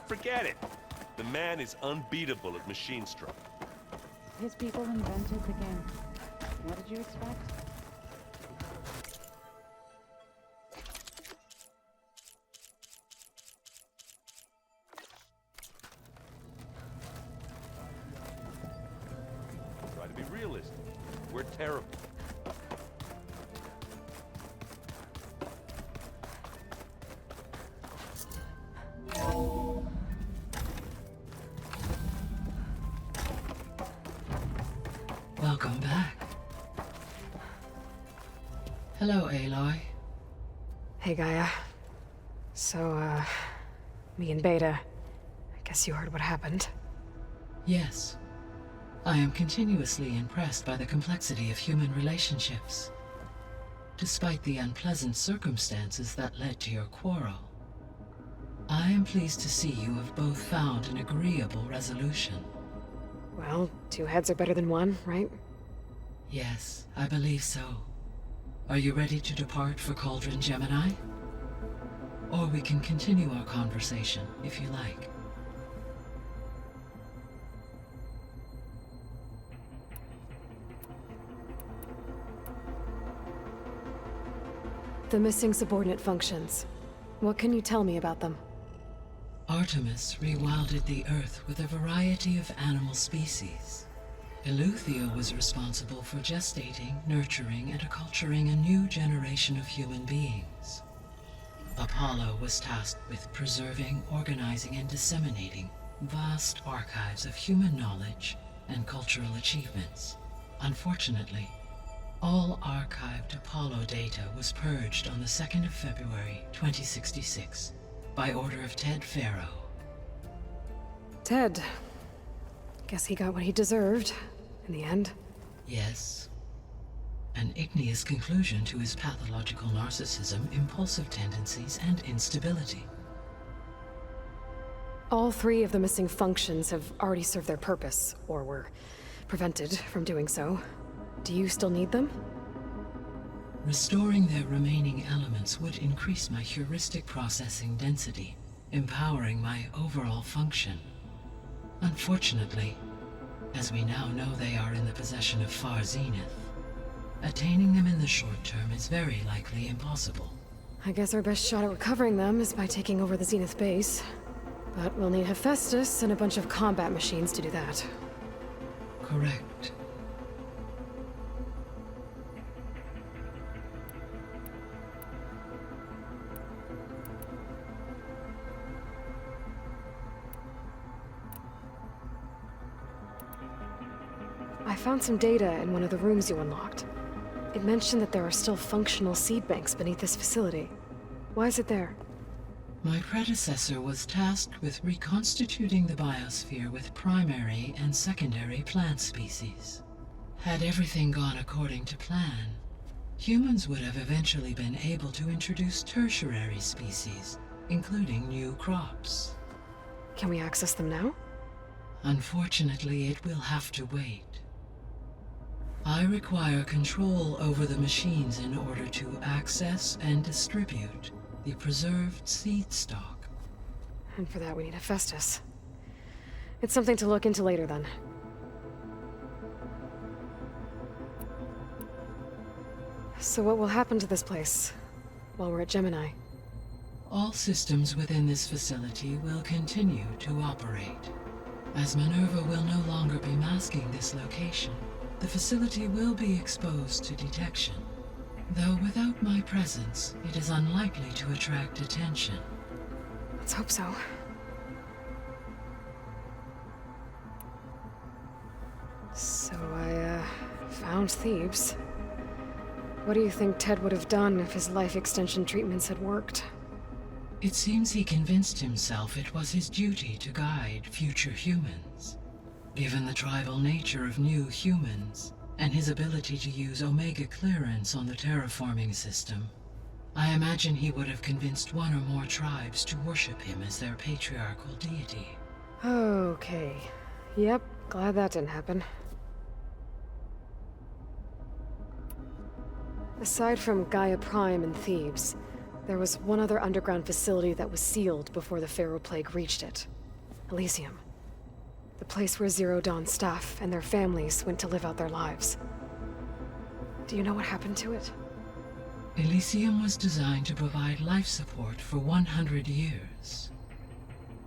Forget it. The man is unbeatable at machine stroke. His people invented the game. What did you expect? Try to be realistic. We're terrible. Welcome back. Hello, Aloy. Hey, Gaia. So, me and Beta. I guess you heard what happened. Yes. I am continuously impressed by the complexity of human relationships. Despite the unpleasant circumstances that led to your quarrel, I am pleased to see you have both found an agreeable resolution. Well, two heads are better than one, right? Yes, I believe so. Are you ready to depart for Cauldron Gemini? Or we can continue our conversation, if you like. The missing subordinate functions. What can you tell me about them? Artemis rewilded the Earth with a variety of animal species. Eleuthia was responsible for gestating, nurturing, and acculturating a new generation of human beings. Apollo was tasked with preserving, organizing, and disseminating vast archives of human knowledge and cultural achievements. Unfortunately, all archived Apollo data was purged on the 2nd of February, 2066, by order of Ted Faro. Ted. Guess he got what he deserved, in the end. Yes. An igneous conclusion to his pathological narcissism, impulsive tendencies, and instability. All three of the missing functions have already served their purpose, or were prevented from doing so. Do you still need them? Restoring their remaining elements would increase my heuristic processing density, empowering my overall function. Unfortunately, as we now know they are in the possession of Far Zenith, attaining them in the short term is very likely impossible. I guess our best shot at recovering them is by taking over the Zenith base. But we'll need Hephaestus and a bunch of combat machines to do that. Correct. I found some data in one of the rooms you unlocked. It mentioned that there are still functional seed banks beneath this facility. Why is it there? My predecessor was tasked with reconstituting the biosphere with primary and secondary plant species. Had everything gone according to plan, humans would have eventually been able to introduce tertiary species, including new crops. Can we access them now? Unfortunately, it will have to wait. I require control over the machines in order to access and distribute the preserved seed stock. And for that we need Hephaestus. It's something to look into later then. So what will happen to this place while we're at Gemini? All systems within this facility will continue to operate. As Minerva will no longer be masking this location, the facility will be exposed to detection. Though without my presence, it is unlikely to attract attention. Let's hope so. So I, found Thebes. What do you think Ted would have done if his life extension treatments had worked? It seems he convinced himself it was his duty to guide future humans. Given the tribal nature of new humans, and his ability to use Omega clearance on the terraforming system, I imagine he would have convinced one or more tribes to worship him as their patriarchal deity. Okay. Yep, glad that didn't happen. Aside from Gaia Prime and Thebes, there was one other underground facility that was sealed before the Pharaoh Plague reached it. Elysium. The place where Zero Dawn staff and their families went to live out their lives. Do you know what happened to it? Elysium was designed to provide life support for 100 years.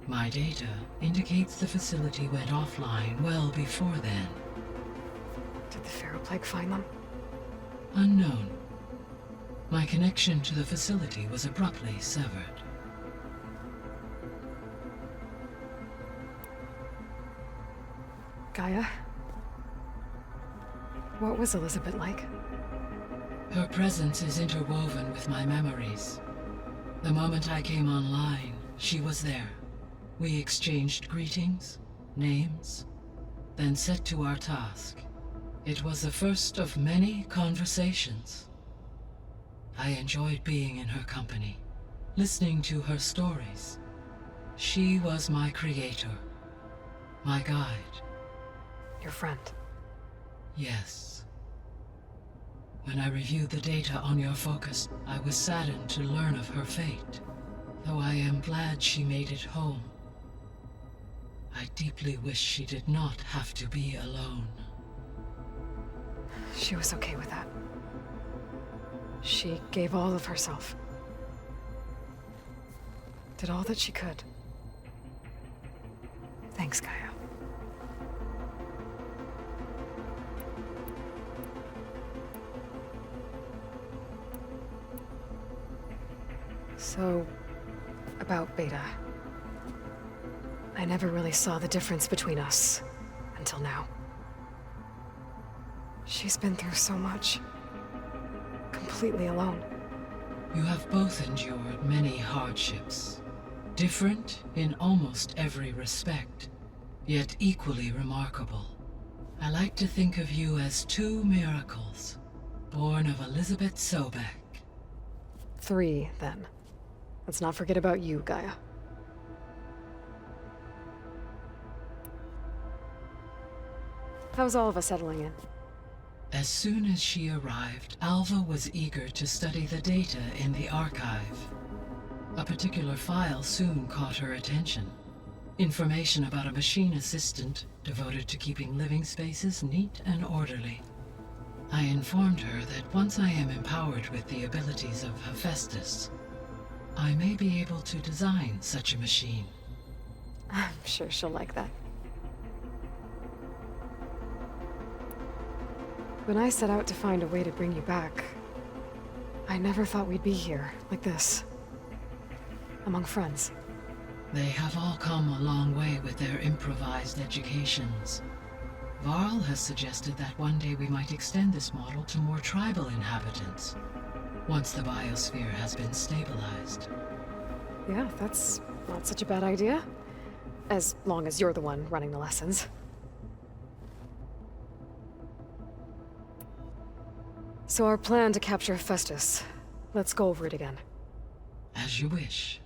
My data indicates the facility went offline well before then. Did the Pharaoh Plague find them? Unknown. My connection to the facility was abruptly severed. Gaia? What was Elizabeth like? Her presence is interwoven with my memories. The moment I came online, she was there. We exchanged greetings, names, then set to our task. It was the first of many conversations. I enjoyed being in her company, listening to her stories. She was my creator, my guide. Your friend. Yes. When I reviewed the data on your focus, I was saddened to learn of her fate, though I am glad she made it home. I deeply wish she did not have to be alone. She was okay with that. She gave all of herself. Did all that she could. Thanks, Gaia. So, about Beta. I never really saw the difference between us until now. She's been through so much. Completely alone. You have both endured many hardships. Different in almost every respect, yet equally remarkable. I like to think of you as two miracles, born of Elizabeth Sobek. 3, then. Let's not forget about you, Gaia. How's Alva settling in? As soon as she arrived, Alva was eager to study the data in the archive. A particular file soon caught her attention. Information about a machine assistant devoted to keeping living spaces neat and orderly. I informed her that once I am empowered with the abilities of Hephaestus, I may be able to design such a machine. I'm sure she'll like that. When I set out to find a way to bring you back, I never thought we'd be here, like this. Among friends. They have all come a long way with their improvised educations. Varl has suggested that one day we might extend this model to more tribal inhabitants, once the biosphere has been stabilized. Yeah, that's not such a bad idea. As long as you're the one running the lessons. So our plan to capture Hephaestus. Let's go over it again. As you wish.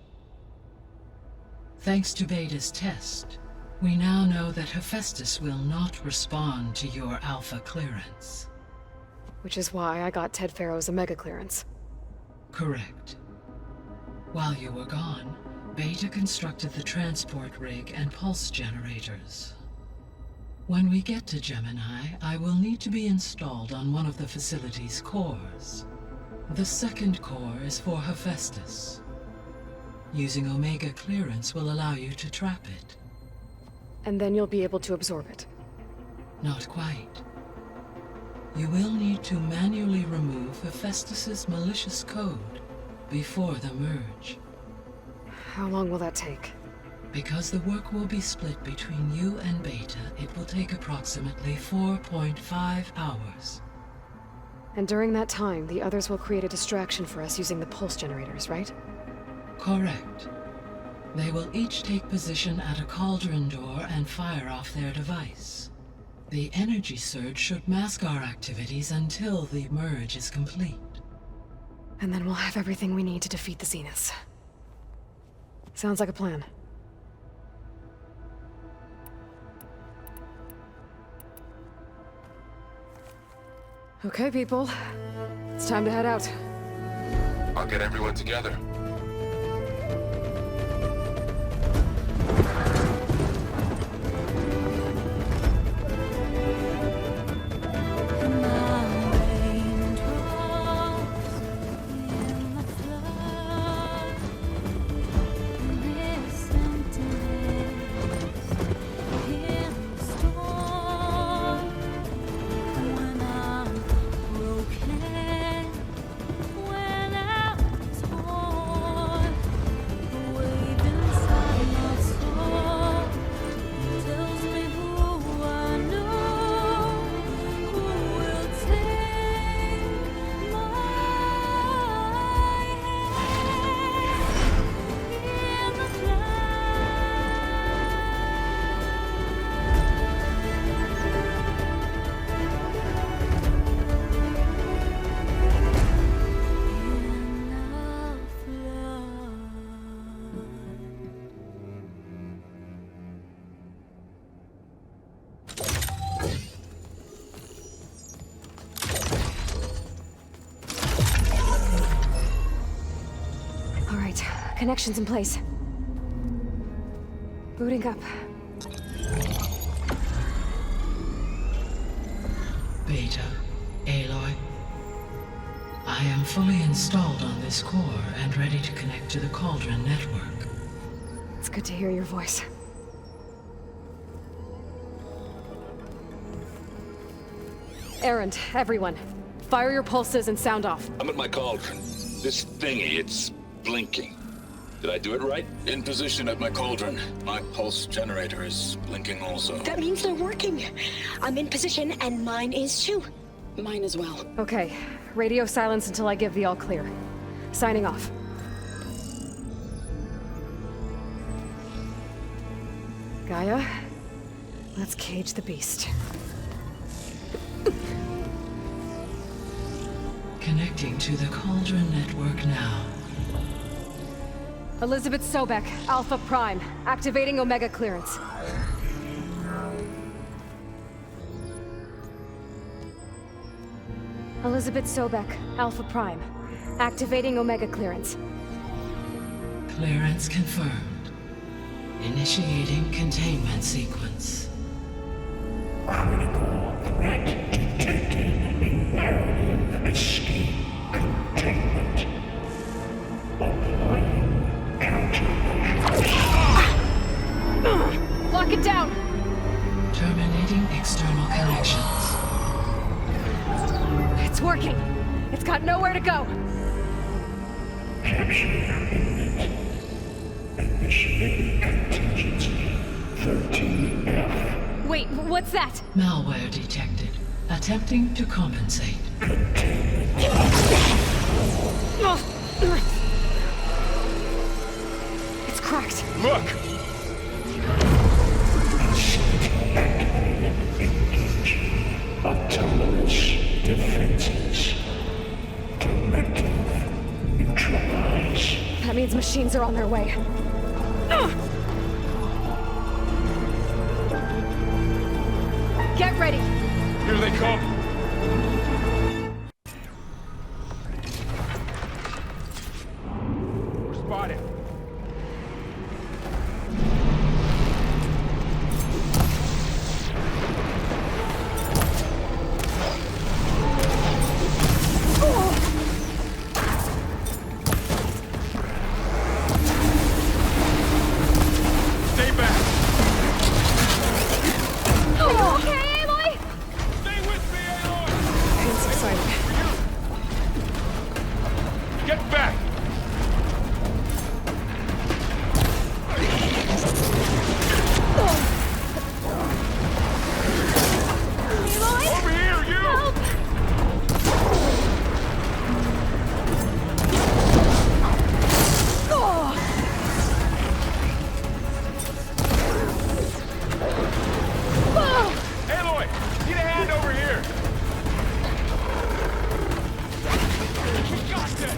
Thanks to Beta's test, we now know that Hephaestus will not respond to your Alpha clearance. Which is why I got Ted Pharaoh's Omega clearance. Correct. While you were gone, Beta constructed the transport rig and pulse generators. When we get to Gemini, I will need to be installed on one of the facility's cores. The second core is for Hephaestus. Using Omega clearance will allow you to trap it. And then you'll be able to absorb it. Not quite. You will need to manually remove Hephaestus's malicious code before the merge. How long will that take? Because the work will be split between you and Beta, it will take approximately 4.5 hours. And during that time, the others will create a distraction for us using the pulse generators, right? Correct. They will each take position at a cauldron door and fire off their device. The energy surge should mask our activities until the merge is complete. And then we'll have everything we need to defeat the Zeniths. Sounds like a plan. Okay, people. It's time to head out. I'll get everyone together. Connections in place. Booting up. Beta, Aloy. I am fully installed on this core and ready to connect to the Cauldron network. It's good to hear your voice. Erend, everyone. Fire your pulses and sound off. I'm at my cauldron. This thingy, it's blinking. Did I do it right? In position at my cauldron. My pulse generator is blinking also. That means they're working. I'm in position, and mine is too. Mine as well. Okay. Radio silence until I give the all clear. Signing off. Gaia, let's cage the beast. Connecting to the Cauldron network now. Elizabeth Sobek, Alpha Prime, activating Omega clearance. Elizabeth Sobek, Alpha Prime, activating Omega clearance. Clearance confirmed. Initiating containment sequence. Critical threat detected. Imperative escape containment. Applying countermeasures. Lock it down! Terminating external connections. It's working! It's got nowhere to go! Capture imminent. Initiating contingency 13F. Wait, what's that? Malware detected. Attempting to compensate. It's cracked. Look! Engaging autonomous defenses. Directive neutralize. That means machines are on their way. Get ready! Here they come! We're spotted. Stay back! Are you okay, Aloy? Stay with me, Aloy! I'm so excited. Get back! Aloy? Over here, you! Help! Aloy! Need a hand over here! We got this!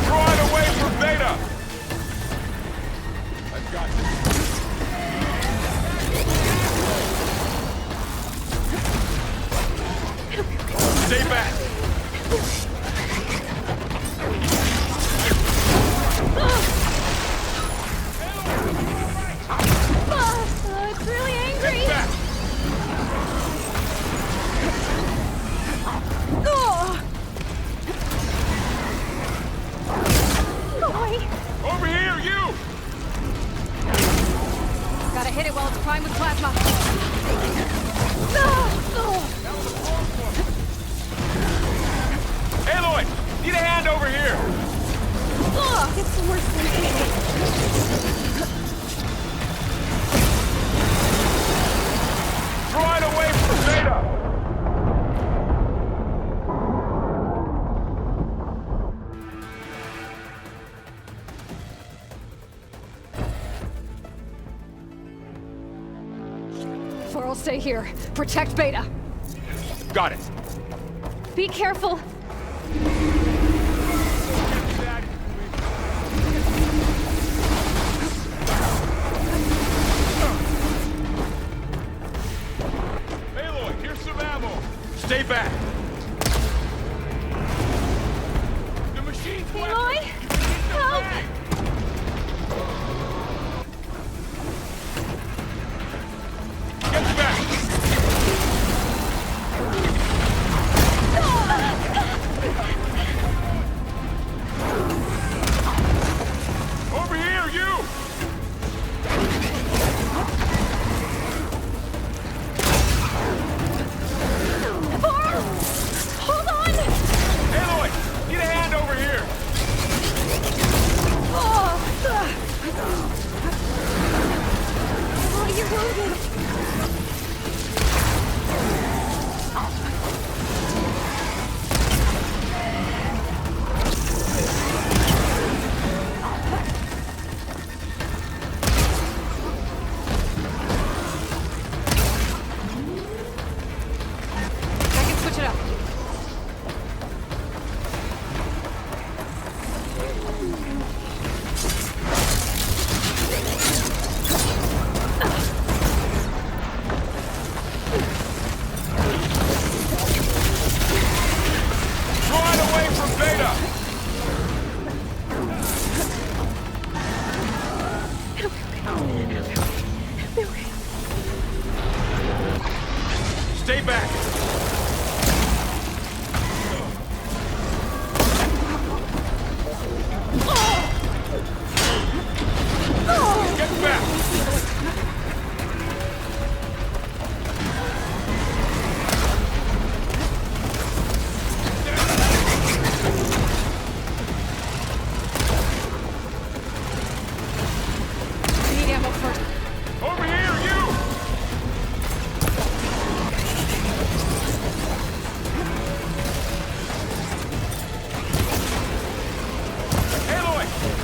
Draw it away from Beta! I've got this. Stay back! It's really angry! Back! Over here, you! Gotta hit it while it's primed with plasma. Aloy! Need a hand over here! It's worse than Draw it away from Beta! Farrell, stay here. Protect Beta. Got it! Be careful. Aloy, here's some ammo! Stay back!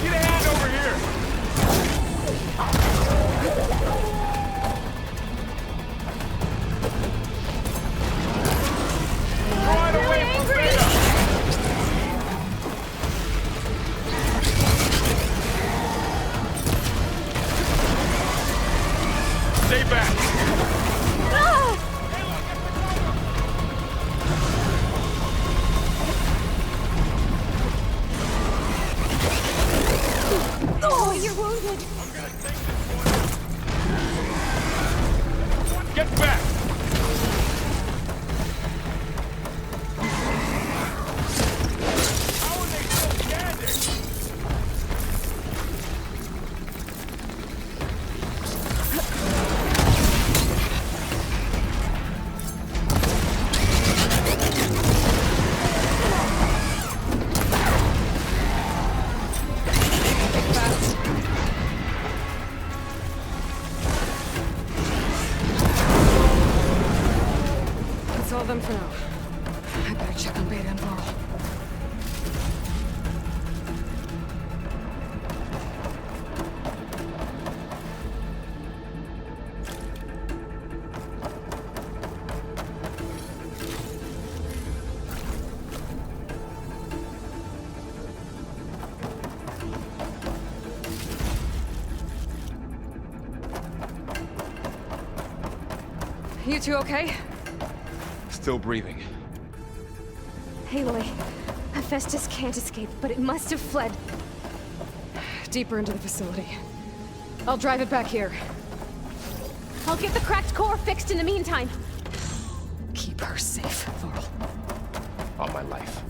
Get a hand over here! Right away from Beta! Stay back! Oh, you're wounded. Get back! How are they still standing? That's all of them for now. I better check on Beta and Varl. You two okay? Still breathing. Aloy, Hephaestus can't escape, but it must have fled. Deeper into the facility. I'll drive it back here. I'll get the cracked core fixed in the meantime. Keep her safe, Varl. On my life.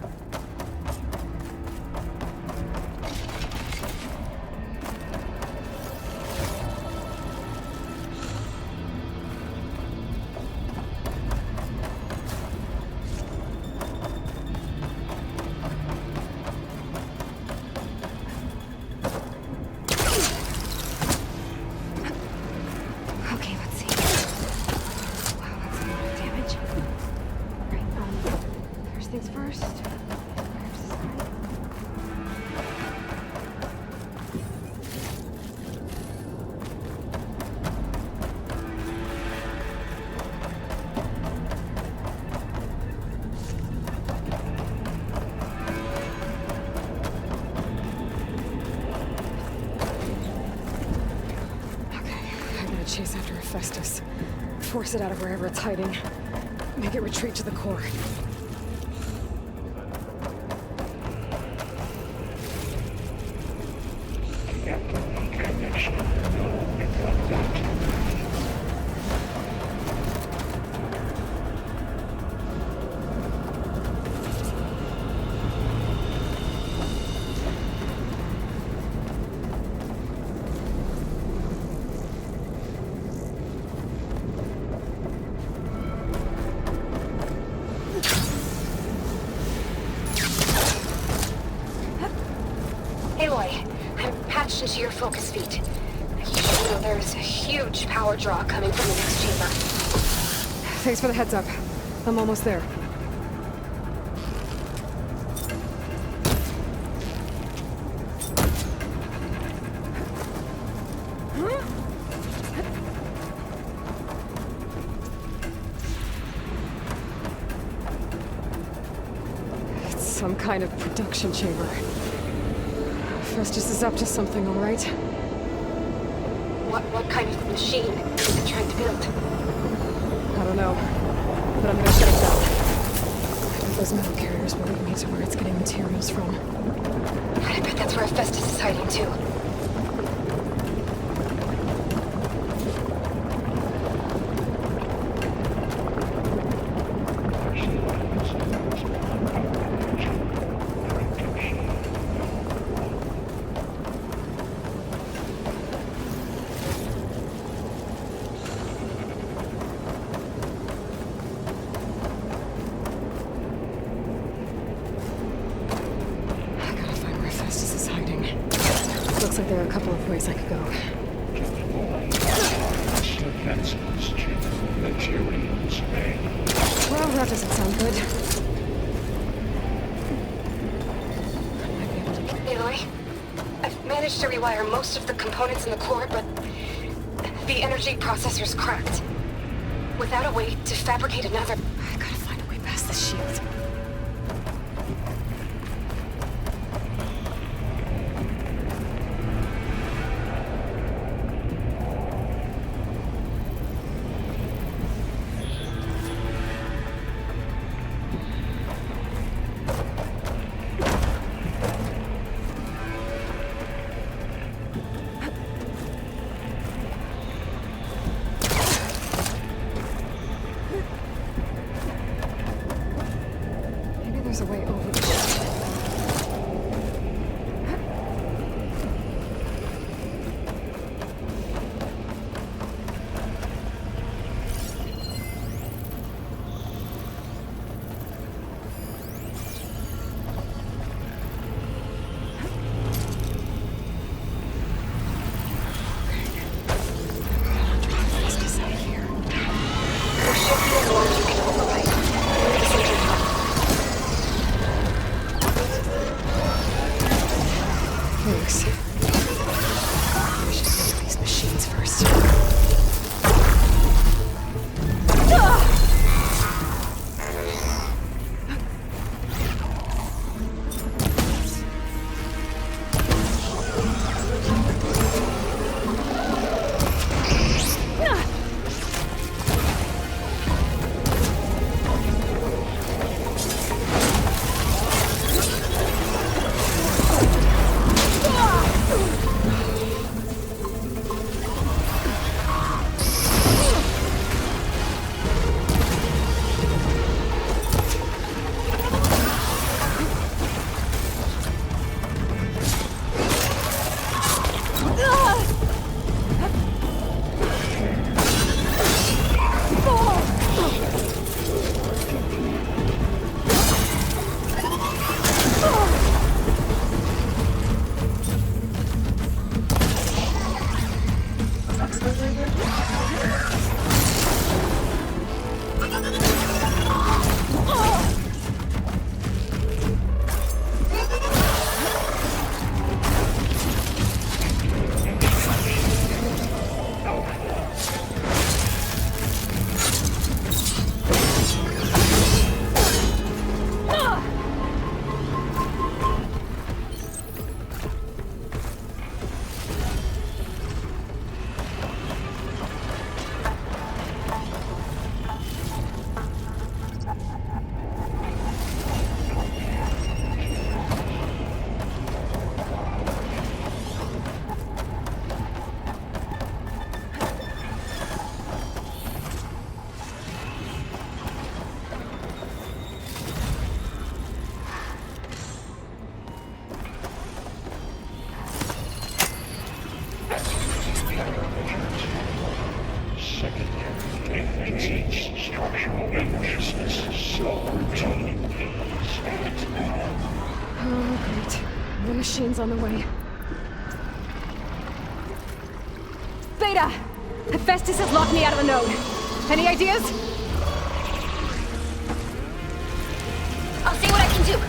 Okay, let's see. Wow, that's a lot of damage. Right, first things first. Chase after Hephaestus. Force it out of wherever it's hiding. Make it retreat to the core. Connection. Contact. Aloy, I'm patched into your focus feed. You should know there's a huge power draw coming from the next chamber. Thanks for the heads up. I'm almost there. It's some kind of production chamber. Festus is up to something, all right? What kind of machine is it trying to build? I don't know, but I'm gonna shut it down. I bet those metal carriers will lead me to where it's getting materials from. I bet that's where Festus is hiding too. Looks like there are a couple of ways I could go. Defenseless chamber materials, eh? Well, that doesn't sound good. I might be able to... Aloy, I've managed to rewire most of the components in the core, but the energy processor's cracked. Without a way to fabricate another... I gotta find a way past the shield. There's a way over the shield. There should be a door you can override. This intercom. Thanks. We should fix these machines first. Structural weaknesses, slow routine needs. Oh, great. The machine's on the way. Beta! Hephaestus has locked me out of the node. Any ideas? I'll see what I can do.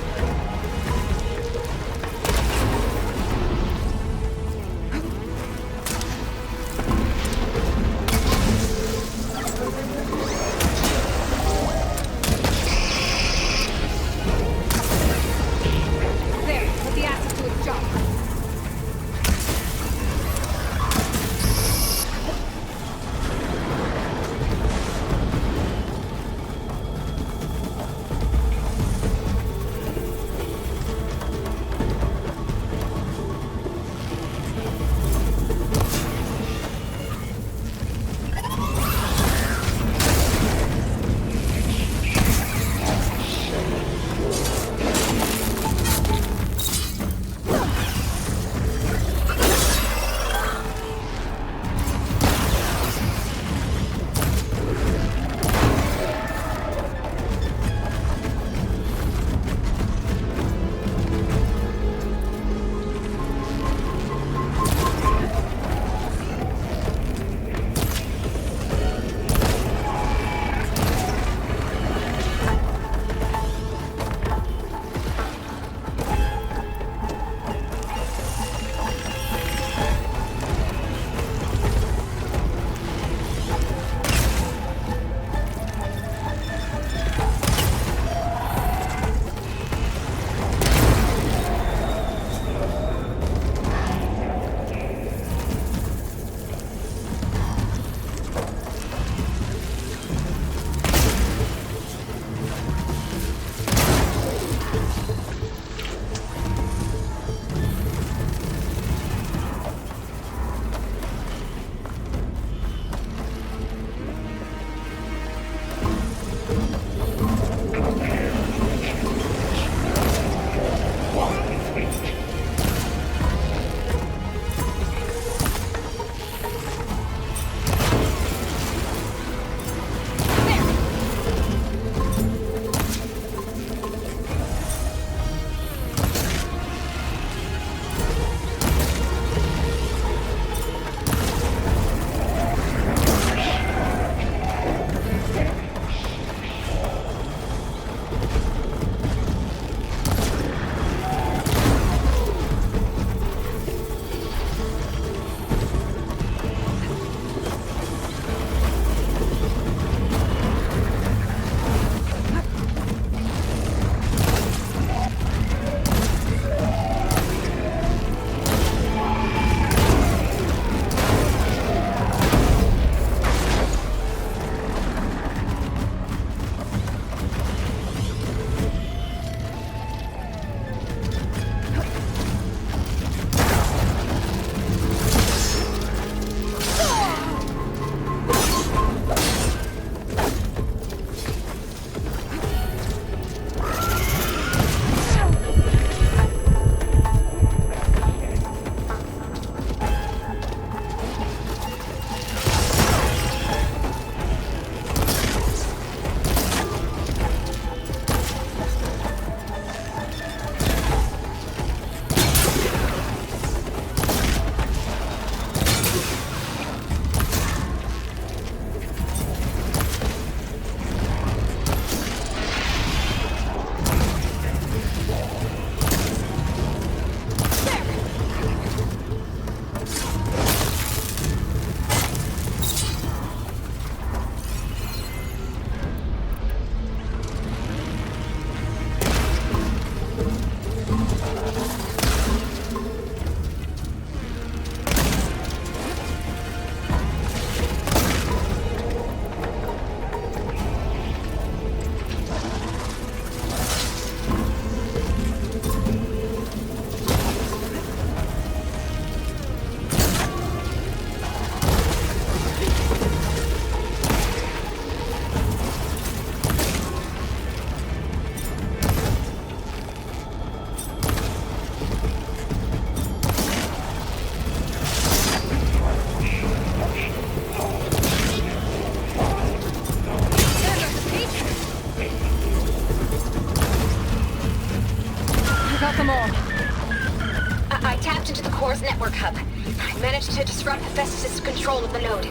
into the core's network hub. I managed to disrupt Hephaestus' control of the node.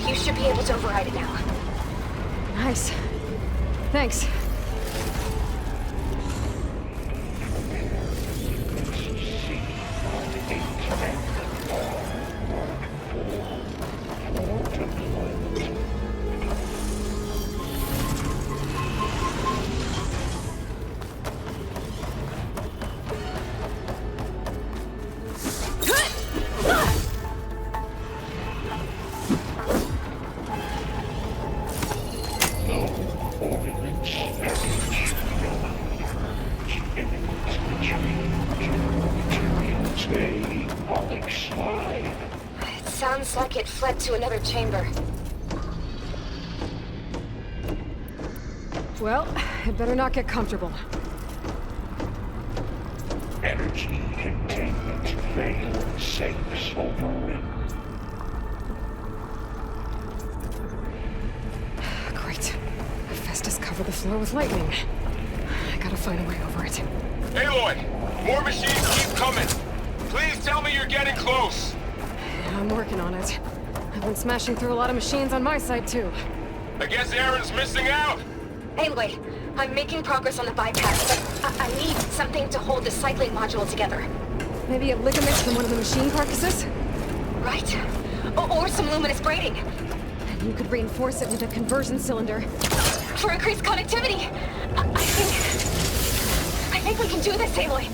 You should be able to override it now. Nice. Thanks. It sounds like it fled to another chamber. Well, it better not get comfortable. Energy containment failed. Safe over. Great. Hephaestus covered the floor with lightning. I gotta find a way over it. Aloy! More machines keep coming! Please tell me you're getting close! I'm working on it. I've been smashing through a lot of machines on my side, too. I guess Aaron's missing out! Aloy, I'm making progress on the bypass, but I need something to hold the cycling module together. Maybe a ligament from one of the machine carcasses? Right? Or some luminous braiding. And you could reinforce it with a conversion cylinder. For increased connectivity. I think we can do this, Aloy.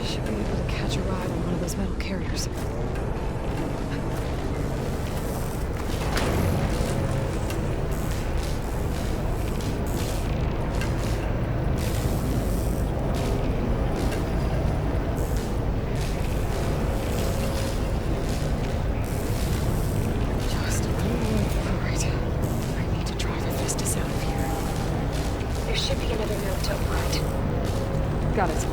Should be able to catch a ride on one of those metal carriers. Just a little more. Alright. I need to drive Hephaestus out of here. There should be another node to override. Got it.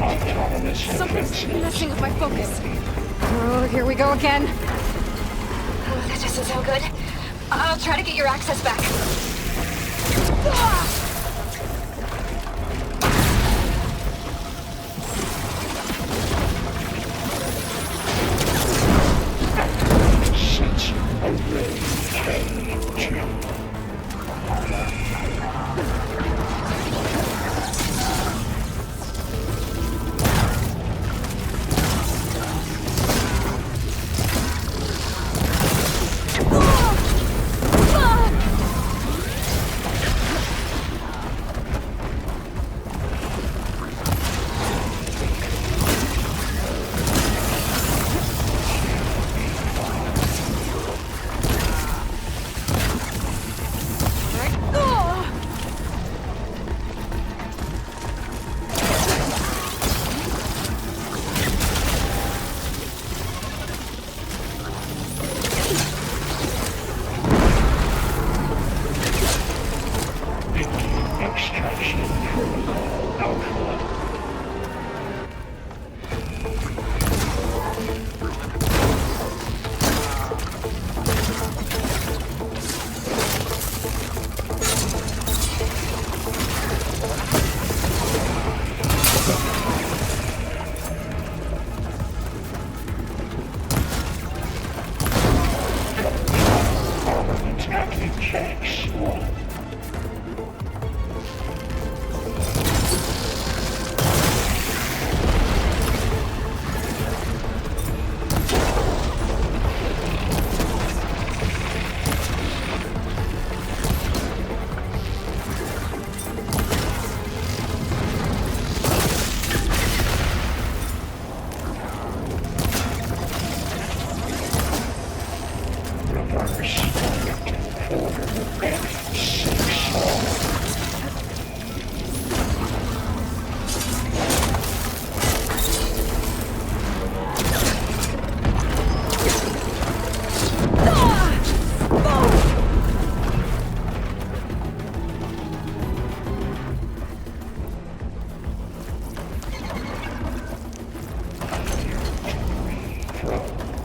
Autonomous Something's messing with my focus. Oh, here we go again. Oh, that doesn't sound good. I'll try to get your access back. sensor array K2. Extraction protocol Alpha. Attacking checks 1. Reverse order F6.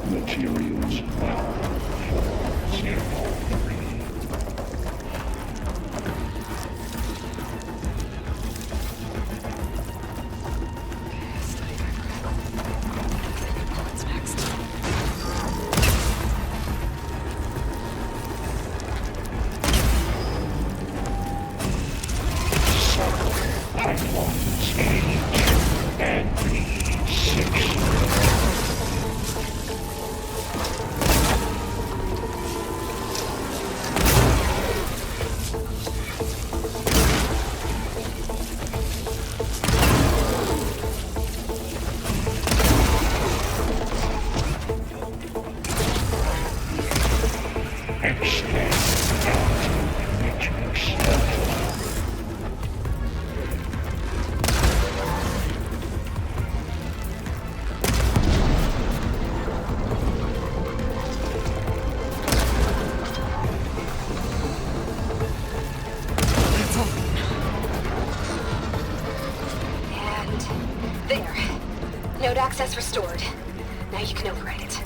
Materials 403. What's next? Pipelines A2 and B6. Extend out matrix Alpha. That's all. And there. Node access restored. Now you can override it.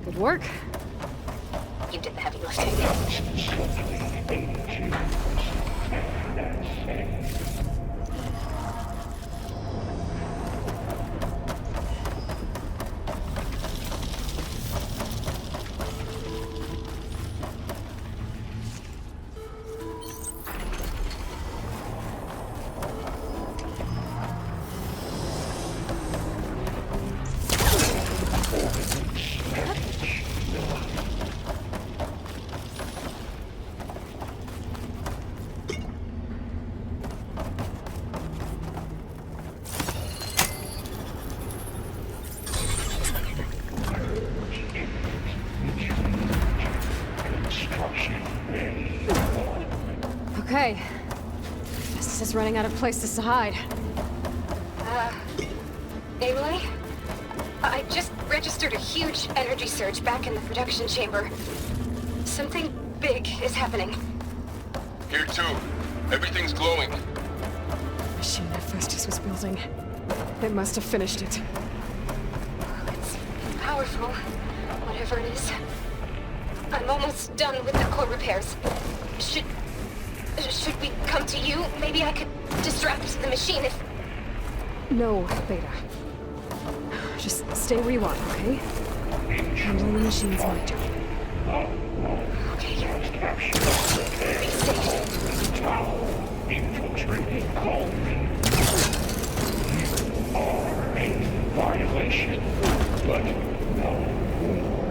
Good work. You did the heavy lifting. Simply A2. That's it. Construction ready. Okay. This is running out of places to hide. Aloy? I just registered a huge energy surge back in the production chamber. Something big is happening. Here too. Everything's glowing. Machine Hephaestus was building. It must have finished it. It's powerful, whatever it is. I'm almost done with the core repairs. Should we come to you? Maybe I could distract the machine if... No, Beta. Just stay where you are, okay? Handling the machine's my job. Okay. Capture Be safe. infiltrating Cauldron. You are in violation, but no more.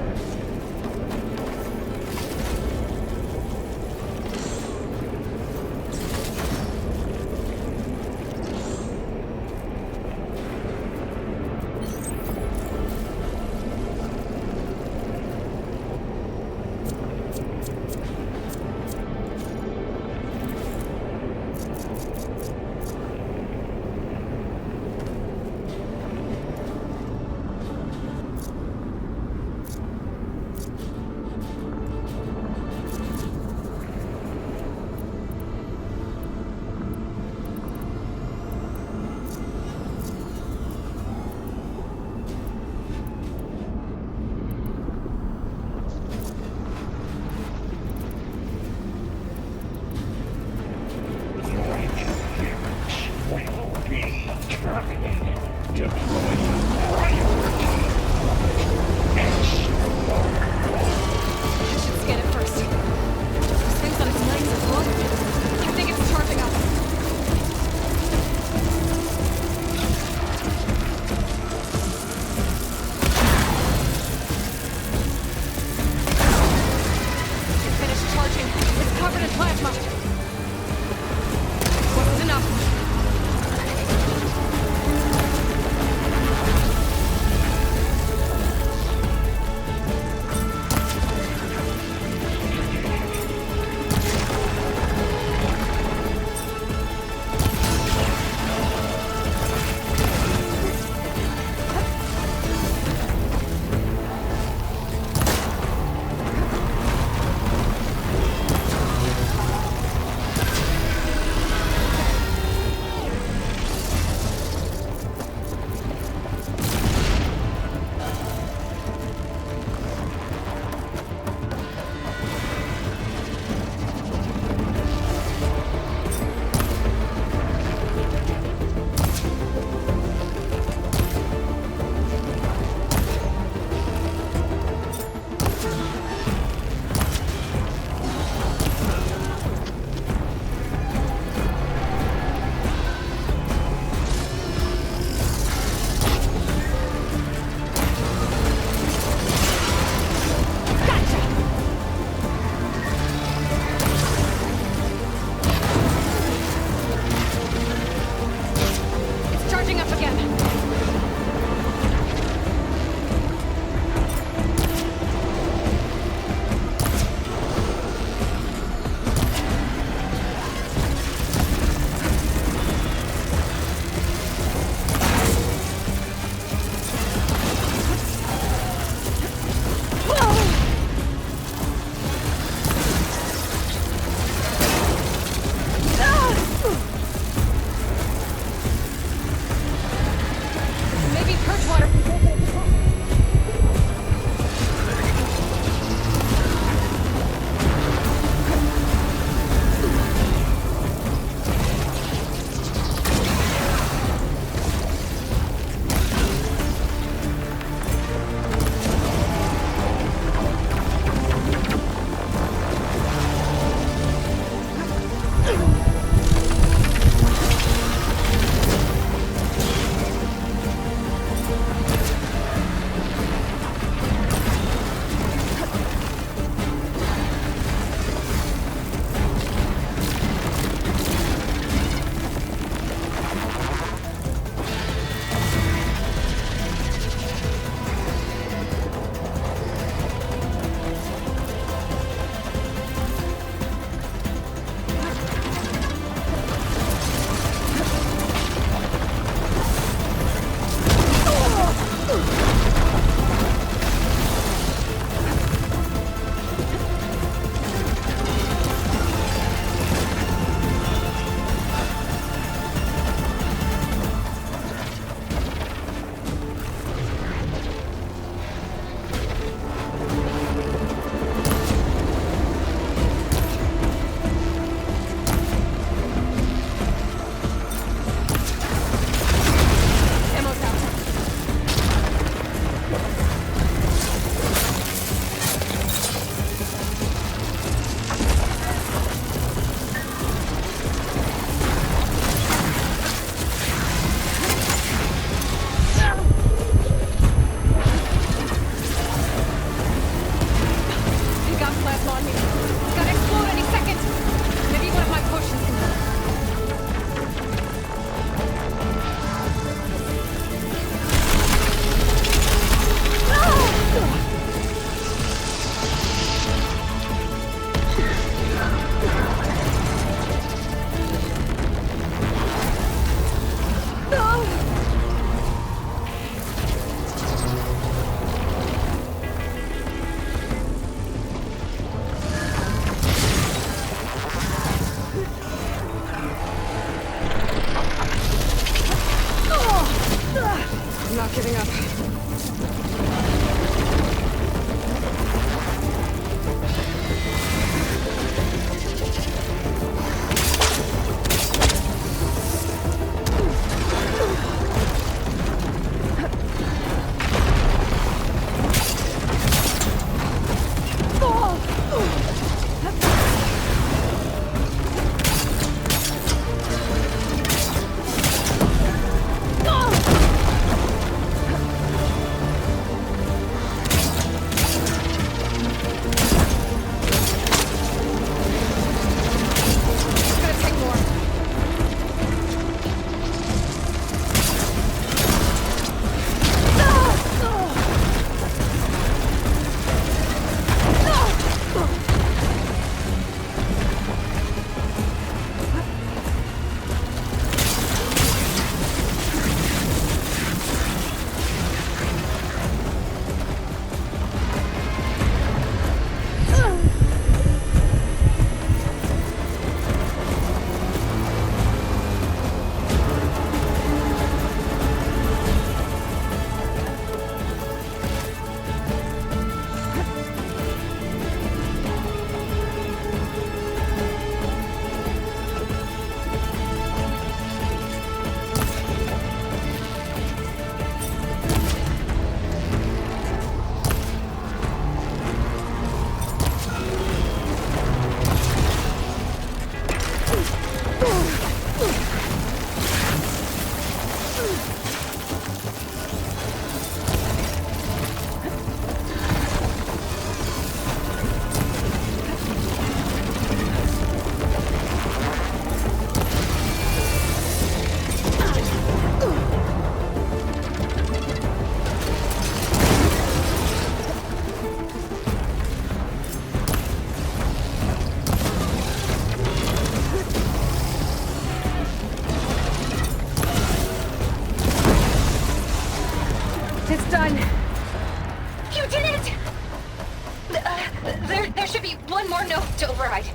There should be one more note to override.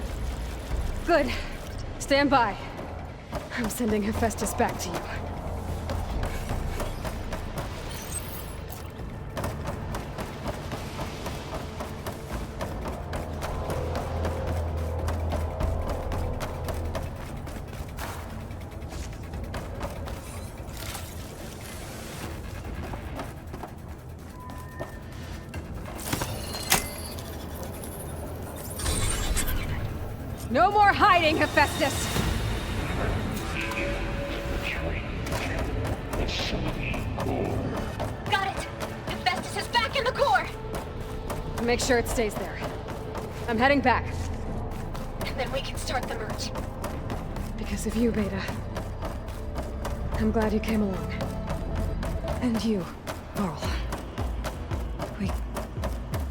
Good. Stand by. I'm sending Hephaestus back to you. No more hiding, Hephaestus! Got it! Hephaestus is back in the core! Make sure it stays there. I'm heading back. And then we can start the merge. Because of you, Beta. I'm glad you came along. And you, Varl. We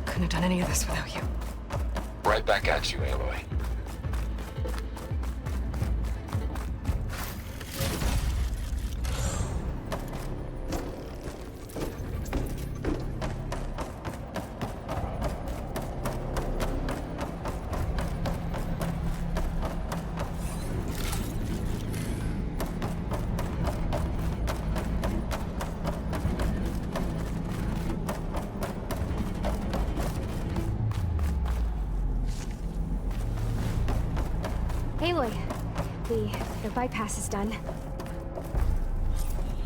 couldn't have done any of this without you. Right back at you, Aloy. Aloy, the bypass is done.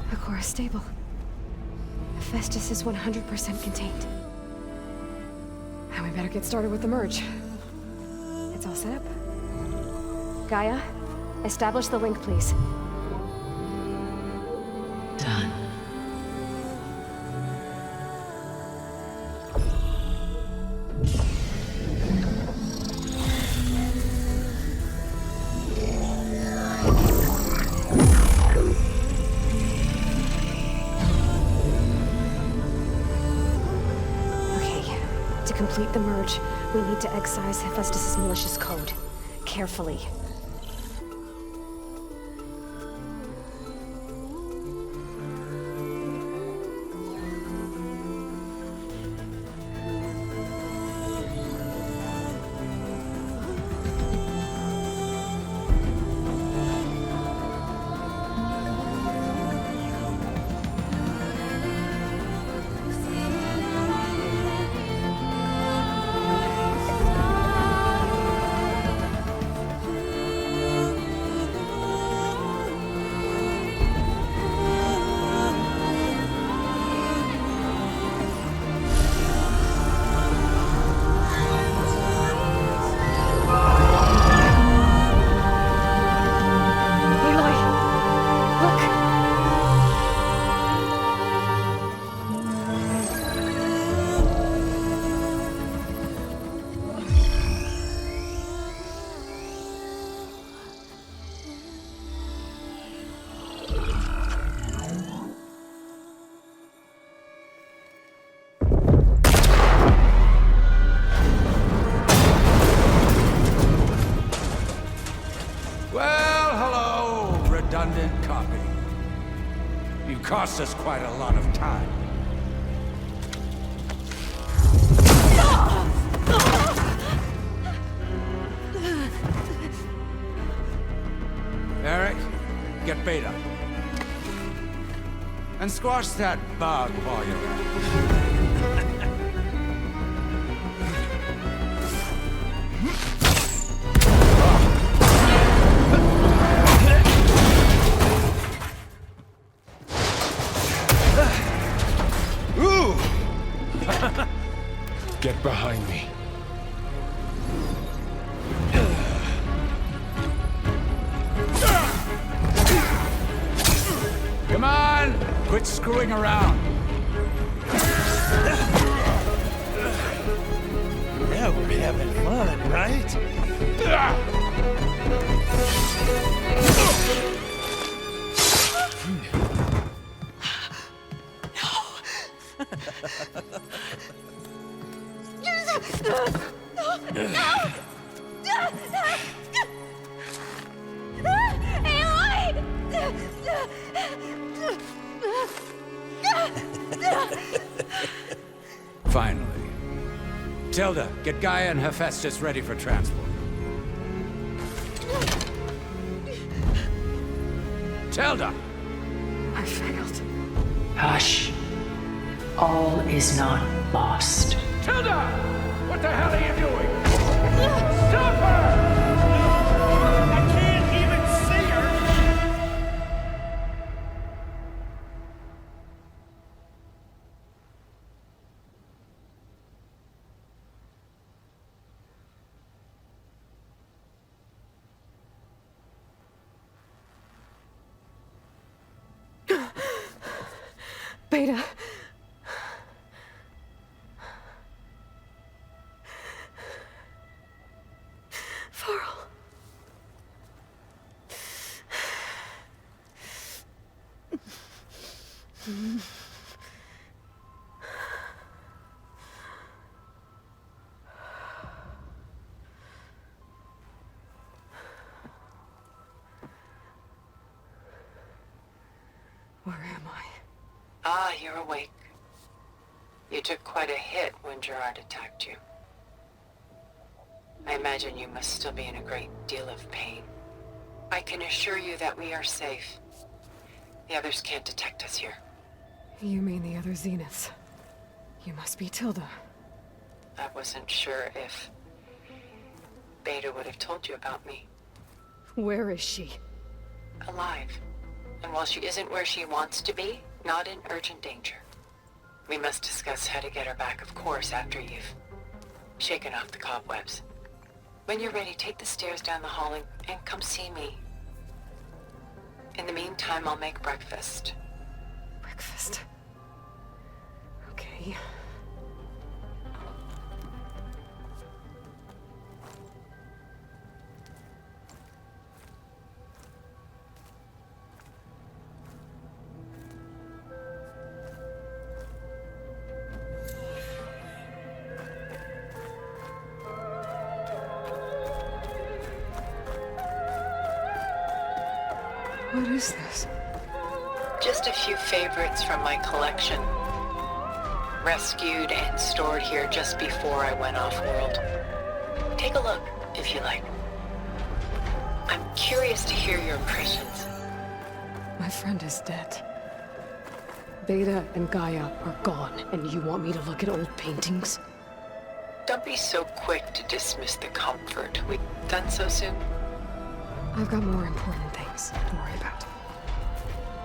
The core is stable. Hephaestus is 100% contained. And we better get started with the merge. It's all set up. Gaia, establish the link, please. Done. To complete the merge, we need to excise Hephaestus' malicious code. Carefully. Redundant copy. You cost us quite a lot of time. Eric, get Beta. And squash that bug while you're at it. Get behind me. Come on! Quit screwing around. Yeah, we're having fun, right? Finally. Tilda, get Gaia and Hephaestus ready for transport. Tilda! I failed. Hush. All is not lost. Tilda! What the hell are you doing? Stop her! I can't even see her! Beta. Varl. Where am I? Ah, you're awake. You took quite a hit when Gerard attacked you. I imagine you must still be in a great deal of pain. I can assure you that we are safe. The others can't detect us here. You mean the other Zeniths? You must be Tilda. I wasn't sure if Beta would have told you about me. Where is she? Alive. And while she isn't where she wants to be, not in urgent danger. We must discuss how to get her back, of course, after you've shaken off the cobwebs. When you're ready, take the stairs down the hall and come see me. In the meantime, I'll make breakfast. Breakfast. Okay. What is this? Just a few favorites from my collection. Rescued and stored here just before I went off-world. Take a look, if you like. I'm curious to hear your impressions. My friend is dead. Beta and Gaia are gone, and you want me to look at old paintings? Don't be so quick to dismiss the comfort. We done so soon? I've got more important things to worry about.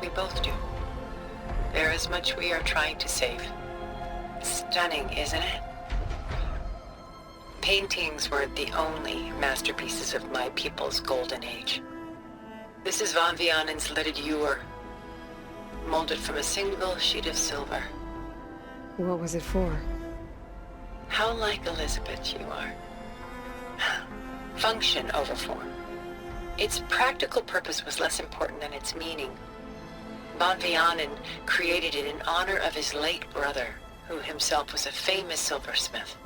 We both do. There is much we are trying to save. Stunning, isn't it? Paintings weren't the only masterpieces of my people's golden age. This is Von Vianen's leaded ewer, molded from a single sheet of silver. What was it for? How like Elizabeth you are. Function over form. Its practical purpose was less important than its meaning. Von Vianen created it in honor of his late brother, who himself was a famous silversmith.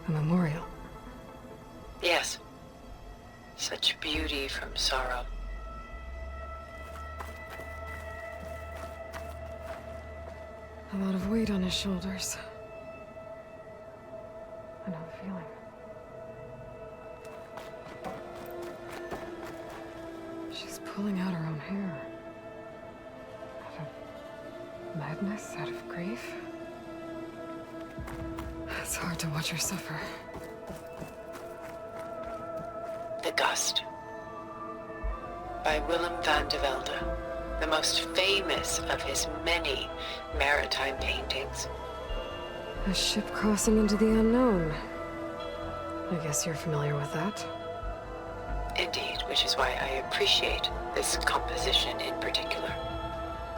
A memorial? Yes. Such beauty from sorrow. A lot of weight on his shoulders. I know the feeling. She's pulling out her own hair. Out of madness, out of grief. It's hard to watch her suffer. The Gust. By Willem van de Velde, the most famous of his many maritime paintings. A ship crossing into the unknown. I guess you're familiar with that. Indeed, which is why I appreciate this composition in particular.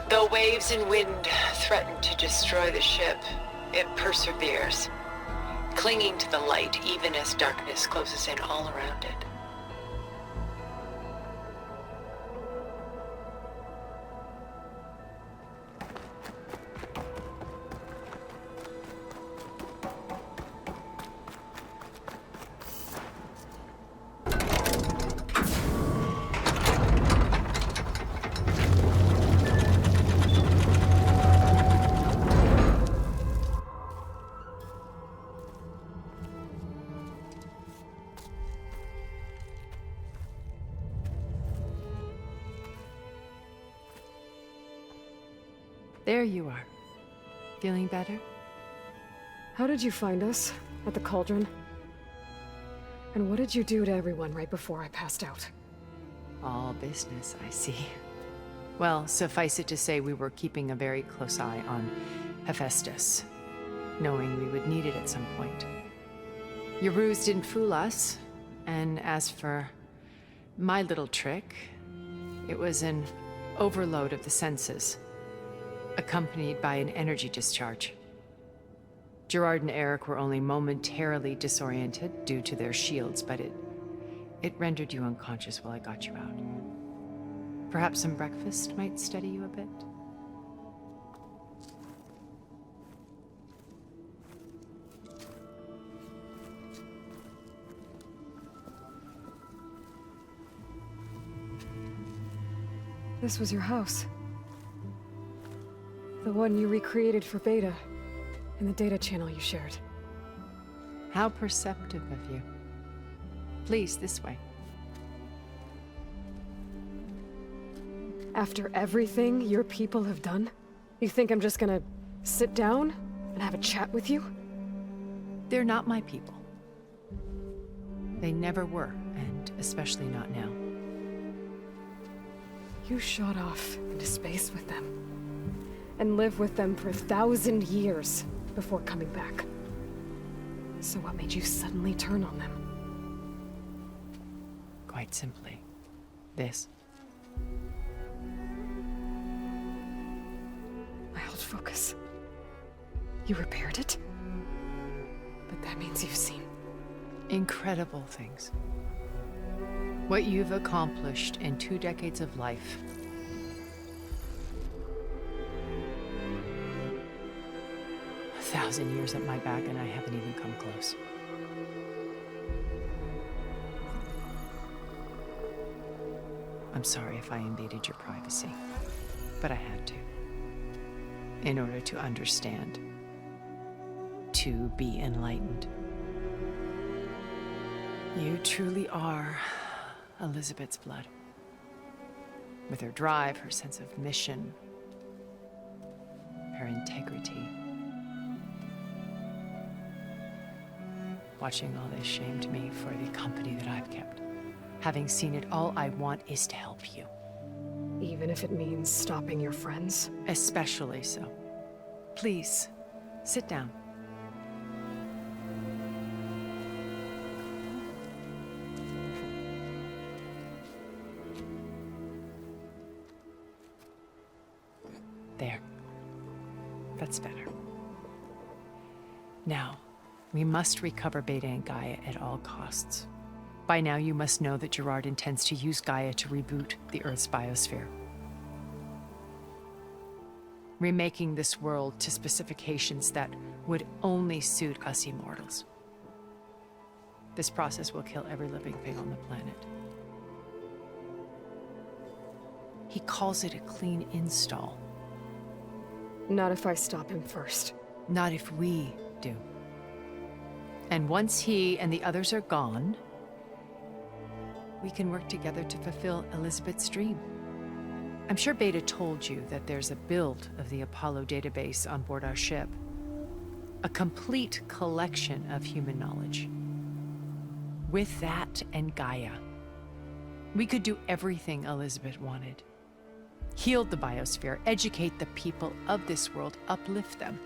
Though waves and wind threaten to destroy the ship, it perseveres, clinging to the light even as darkness closes in all around it. There you are. Feeling better? How did you find us? At the Cauldron? And what did you do to everyone right before I passed out? All business, I see. Well, suffice it to say we were keeping a very close eye on Hephaestus, knowing we would need it at some point. Your ruse didn't fool us, and as for my little trick, it was an overload of the senses, accompanied by an energy discharge. Gerard and Eric were only momentarily disoriented due to their shields, but it rendered you unconscious while I got you out. Perhaps some breakfast might steady you a bit? This was your house. The one you recreated for Beta, in the data channel you shared. How perceptive of you. Please, this way. After everything your people have done, you think I'm just gonna sit down and have a chat with you? They're not my people. They never were, and especially not now. You shot off into space with them, and lived with them for 1,000 years before coming back. So what made you suddenly turn on them? Quite simply, this. My old focus. You repaired it? But that means you've seen incredible things. What you've accomplished in 2 decades of life. A 1,000 years at my back and I haven't even come close. I'm sorry if I invaded your privacy, but I had to. In order to understand. To be enlightened. You truly are Elizabeth's blood. With her drive, her sense of mission, her integrity. Watching all this shamed me for the company that I've kept. Having seen it, all I want is to help you. Even if it means stopping your friends? Especially so. Please, sit down. There. That's better. Now, we must recover Beta and Gaia at all costs. By now, you must know that Gerard intends to use Gaia to reboot the Earth's biosphere. Remaking this world to specifications that would only suit us immortals. This process will kill every living thing on the planet. He calls it a clean install. Not if I stop him first. Not if we do. And once he and the others are gone, we can work together to fulfill Elizabeth's dream. I'm sure Beta told you that there's a build of the Apollo database on board our ship. A complete collection of human knowledge. With that and Gaia, we could do everything Elizabeth wanted. Heal the biosphere, educate the people of this world, uplift them.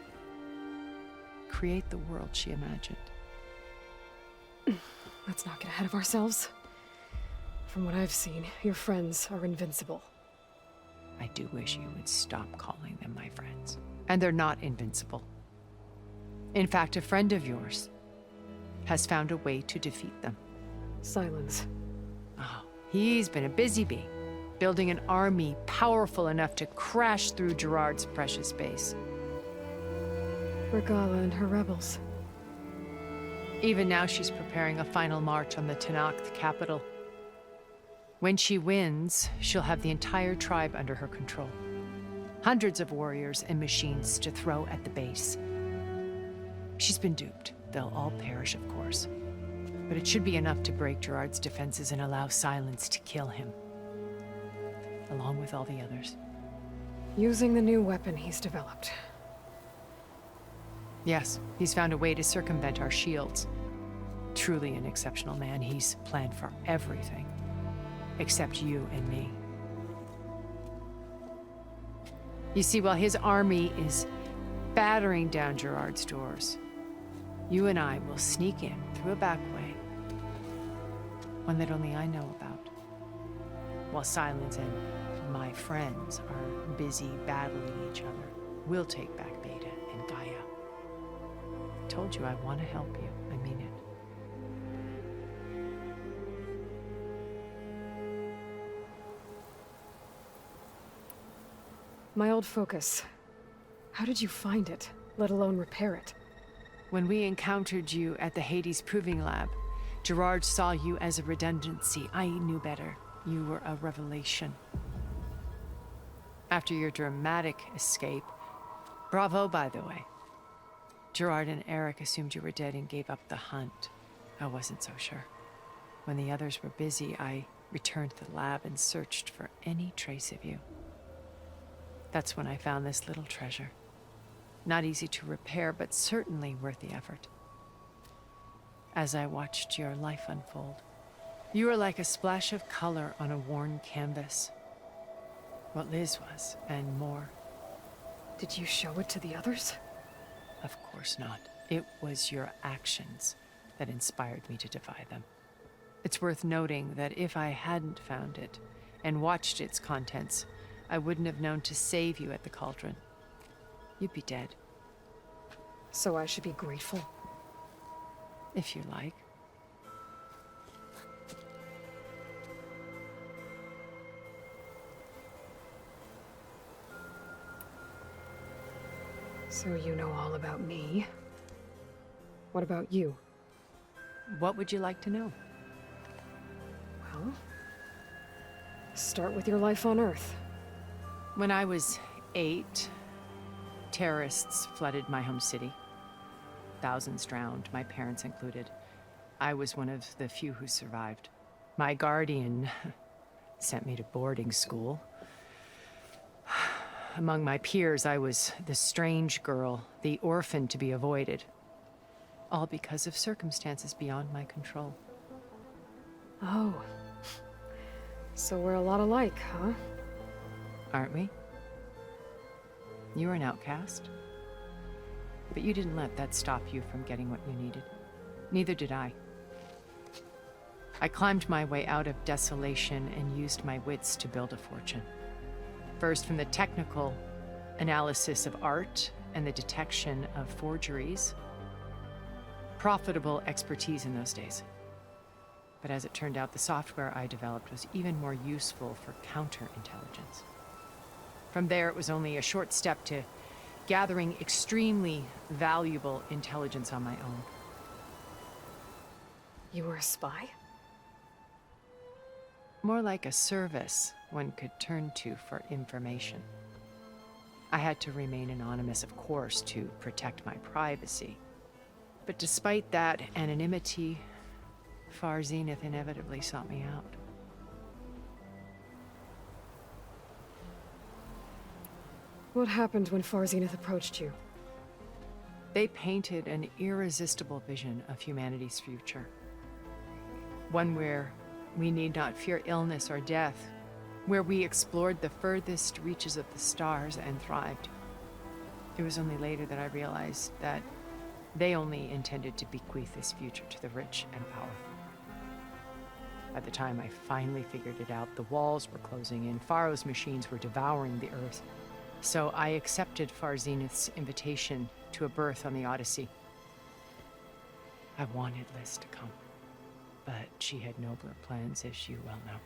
Create the world she imagined. Let's not get ahead of ourselves. From what I've seen, your friends are invincible. I do wish you would stop calling them my friends. And they're not invincible. In fact, a friend of yours has found a way to defeat them. Silence. Oh, he's been a busy bee, building an army powerful enough to crash through Gerard's precious base. Regala and her rebels. Even now, she's preparing a final march on the Tenakth capital. When she wins, she'll have the entire tribe under her control. Hundreds of warriors and machines to throw at the base. She's been duped. They'll all perish, of course. But it should be enough to break Gerard's defenses and allow Silence to kill him. Along with all the others. Using the new weapon he's developed. Yes, he's found a way to circumvent our shields. Truly an exceptional man. He's planned for everything. Except you and me. You see, while his army is battering down Gerard's doors, you and I will sneak in through a back way. One that only I know about. While Silence and my friends are busy battling each other, we'll take back Beta and Gaia. I told you I want to help you. I mean it. My old focus. How did you find it, let alone repair it? When we encountered you at the Hades Proving Lab, Gerard saw you as a redundancy. I knew better. You were a revelation. After your dramatic escape, bravo, by the way. Gerard and Eric assumed you were dead and gave up the hunt. I wasn't so sure. When the others were busy, I returned to the lab and searched for any trace of you. That's when I found this little treasure. Not easy to repair, but certainly worth the effort. As I watched your life unfold, you were like a splash of color on a worn canvas. What Liz was, and more. Did you show it to the others? Of course not. It was your actions that inspired me to defy them. It's worth noting that if I hadn't found it and watched its contents, I wouldn't have known to save you at the Cauldron. You'd be dead. So I should be grateful? If you like. So you know all about me. What about you? What would you like to know? Well, start with your life on Earth. When I was 8, terrorists flooded my home city. Thousands drowned, my parents included. I was one of the few who survived. My guardian sent me to boarding school. Among my peers, I was the strange girl, the orphan to be avoided. All because of circumstances beyond my control. Oh. So we're a lot alike, huh? Aren't we? You were an outcast. But you didn't let that stop you from getting what you needed. Neither did I. I climbed my way out of desolation and used my wits to build a fortune. First from the technical analysis of art and the detection of forgeries. Profitable expertise in those days. But as it turned out, the software I developed was even more useful for counterintelligence. From there, it was only a short step to gathering extremely valuable intelligence on my own. You were a spy? More like a service one could turn to for information. I had to remain anonymous, of course, to protect my privacy. But despite that anonymity, Far Zenith inevitably sought me out. What happened when Far Zenith approached you? They painted an irresistible vision of humanity's future. One where we need not fear illness or death, where we explored the furthest reaches of the stars and thrived. It was only later that I realized that they only intended to bequeath this future to the rich and powerful. By the time I finally figured it out, the walls were closing in, Pharaoh's machines were devouring the Earth. So I accepted Far Zenith's invitation to a berth on the Odyssey. I wanted Liz to come, but she had nobler plans, as you well know.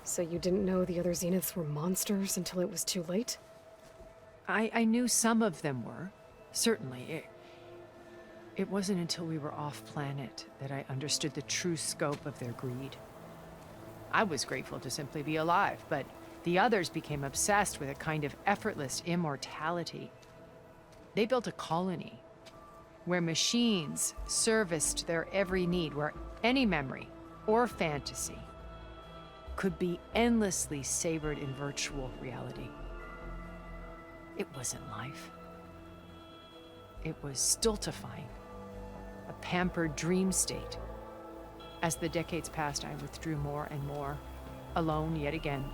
So you didn't know the other Zeniths were monsters until it was too late? I knew some of them were, certainly. It wasn't until we were off-planet that I understood the true scope of their greed. I was grateful to simply be alive, but the others became obsessed with a kind of effortless immortality. They built a colony where machines serviced their every need, where any memory or fantasy could be endlessly savored in virtual reality. It wasn't life. It was stultifying, a pampered dream state. As the decades passed, I withdrew more and more, alone yet again,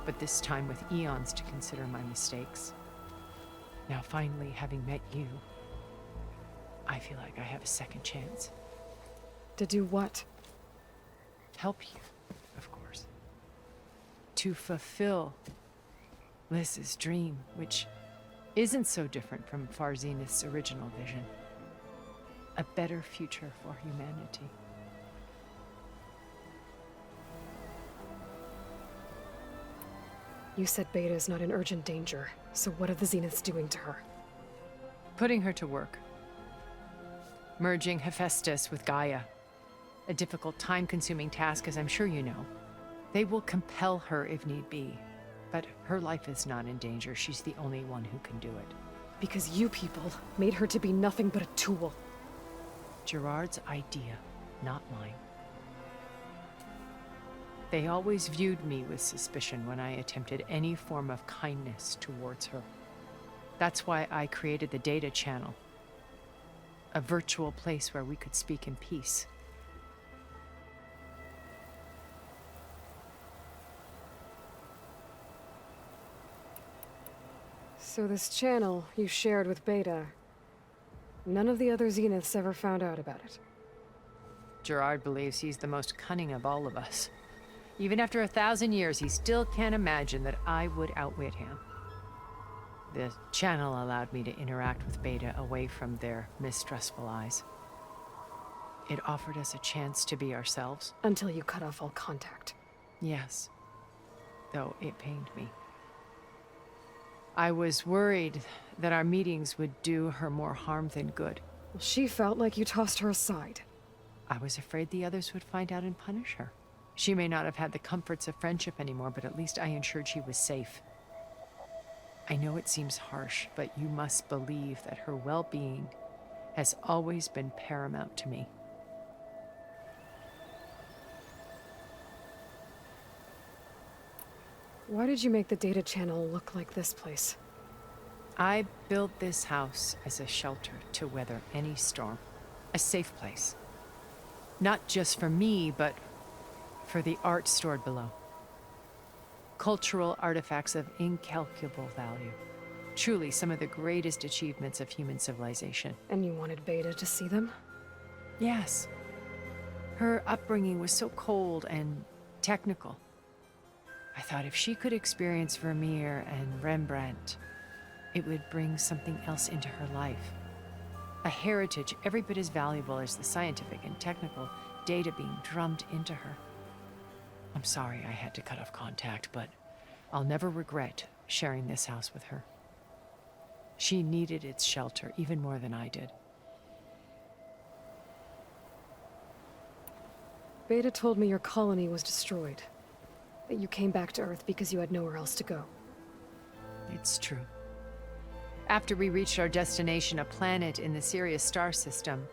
but this time with eons to consider my mistakes. Now finally, having met you, I feel like I have a second chance. To do what? Help you, of course. To fulfill Liz's dream, which isn't so different from Far Zenith's original vision. A better future for humanity. You said Beta is not in urgent danger, so what are the Zeniths doing to her? Putting her to work. Merging Hephaestus with Gaia. A difficult, time-consuming task, as I'm sure you know. They will compel her if need be. But her life is not in danger. She's the only one who can do it. Because you people made her to be nothing but a tool. Gerard's idea, not mine. They always viewed me with suspicion when I attempted any form of kindness towards her. That's why I created the Data Channel. A virtual place where we could speak in peace. So this channel you shared with Beta, none of the other Zeniths ever found out about it. Gerard believes he's the most cunning of all of us. Even after 1,000 years, he still can't imagine that I would outwit him. The channel allowed me to interact with Beta away from their mistrustful eyes. It offered us a chance to be ourselves. Until you cut off all contact. Yes. Though it pained me. I was worried that our meetings would do her more harm than good. Well, she felt like you tossed her aside. I was afraid the others would find out and punish her. She may not have had the comforts of friendship anymore, but at least I ensured she was safe. I know it seems harsh, but you must believe that her well-being has always been paramount to me. Why did you make the Data Channel look like this place? I built this house as a shelter to weather any storm. A safe place. Not just for me, but for the art stored below. Cultural artifacts of incalculable value. Truly some of the greatest achievements of human civilization. And you wanted Beta to see them? Yes. Her upbringing was so cold and technical. I thought if she could experience Vermeer and Rembrandt, it would bring something else into her life. A heritage every bit as valuable as the scientific and technical data being drummed into her. I'm sorry I had to cut off contact, but I'll never regret sharing this house with her. She needed its shelter even more than I did. Beta told me your colony was destroyed. That you came back to Earth because you had nowhere else to go. It's true. After we reached our destination, a planet in the Sirius star system,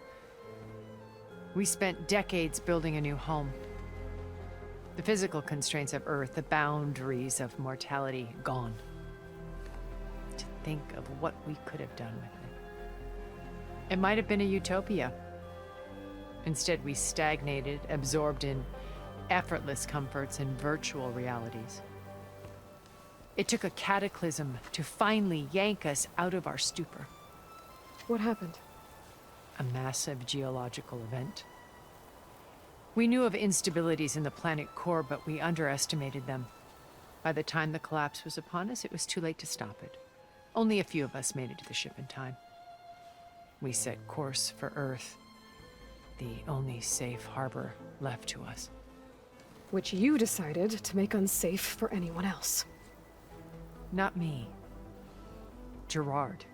we spent decades building a new home. The physical constraints of Earth, the boundaries of mortality, gone. To think of what we could have done with it. It might have been a utopia. Instead, we stagnated, absorbed in effortless comforts and virtual realities. It took a cataclysm to finally yank us out of our stupor. What happened? A massive geological event. We knew of instabilities in the planet core, but we underestimated them. By the time the collapse was upon us, it was too late to stop it. Only a few of us made it to the ship in time. We set course for Earth, the only safe harbor left to us. Which you decided to make unsafe for anyone else. Not me. Gerard.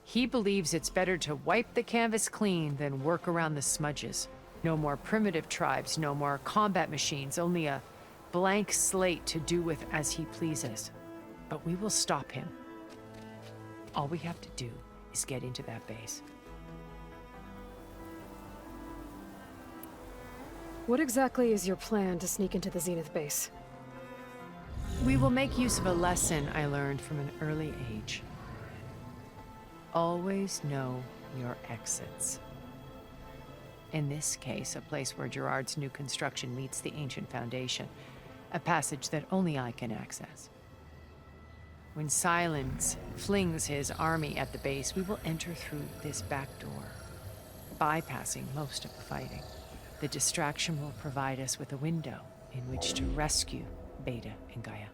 He believes it's better to wipe the canvas clean than work around the smudges. No more primitive tribes, no more combat machines, only a blank slate to do with as he pleases. But we will stop him. All we have to do is get into that base. What exactly is your plan to sneak into the Zenith base? We will make use of a lesson I learned from an early age. Always know your exits. In this case, a place where Gerard's new construction meets the ancient foundation, a passage that only I can access. When Silence flings his army at the base, we will enter through this back door, bypassing most of the fighting. The distraction will provide us with a window in which to rescue Beta and Gaia.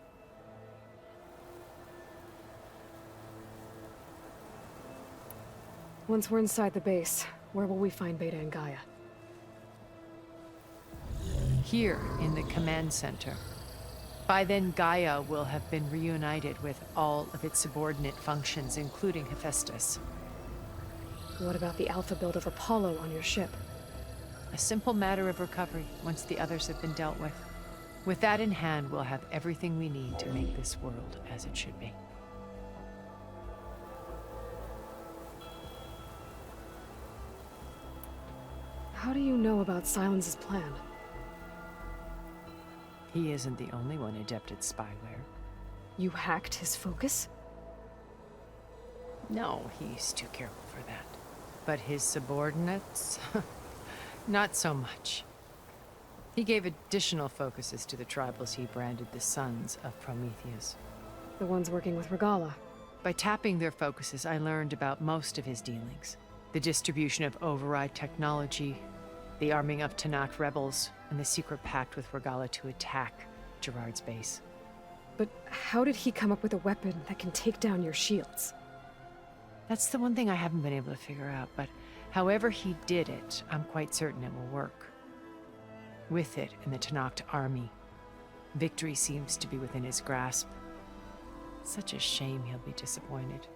Once we're inside the base, where will we find Beta and Gaia? Here in the command center. By then, Gaia will have been reunited with all of its subordinate functions, including Hephaestus. What about the alpha build of Apollo on your ship? A simple matter of recovery once the others have been dealt with. With that in hand, we'll have everything we need to make this world as it should be. How do you know about Silence's plan? He isn't the only one adept at spyware. You hacked his focus? No, he's too careful for that. But his subordinates? Not so much. He gave additional focuses to the tribals he branded the Sons of Prometheus. The ones working with Regala. By tapping their focuses, I learned about most of his dealings. The distribution of override technology, the arming of Tanakh rebels, and the secret pact with Regala to attack Gerard's base. But how did he come up with a weapon that can take down your shields? That's the one thing I haven't been able to figure out, but however he did it, I'm quite certain it will work. With it and the Tanakh army, victory seems to be within his grasp. Such a shame he'll be disappointed.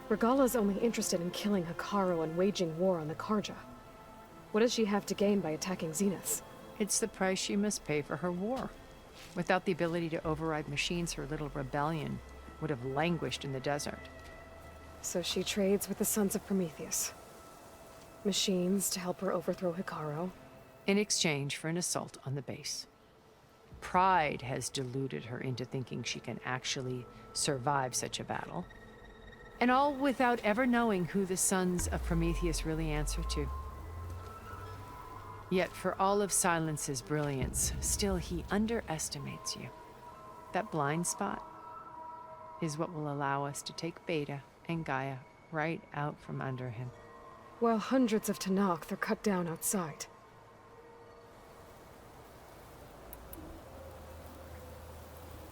Regala's only interested in killing Hekarro and waging war on the Karja. What does she have to gain by attacking Zeniths? It's the price she must pay for her war. Without the ability to override machines, her little rebellion would have languished in the desert. So she trades with the Sons of Prometheus. Machines to help her overthrow Hekarro. In exchange for an assault on the base. Pride has deluded her into thinking she can actually survive such a battle. And all without ever knowing who the Sons of Prometheus really answer to. Yet for all of Silence's brilliance, still he underestimates you. That blind spot is what will allow us to take Beta and Gaia right out from under him. While hundreds of Tanakh are cut down outside.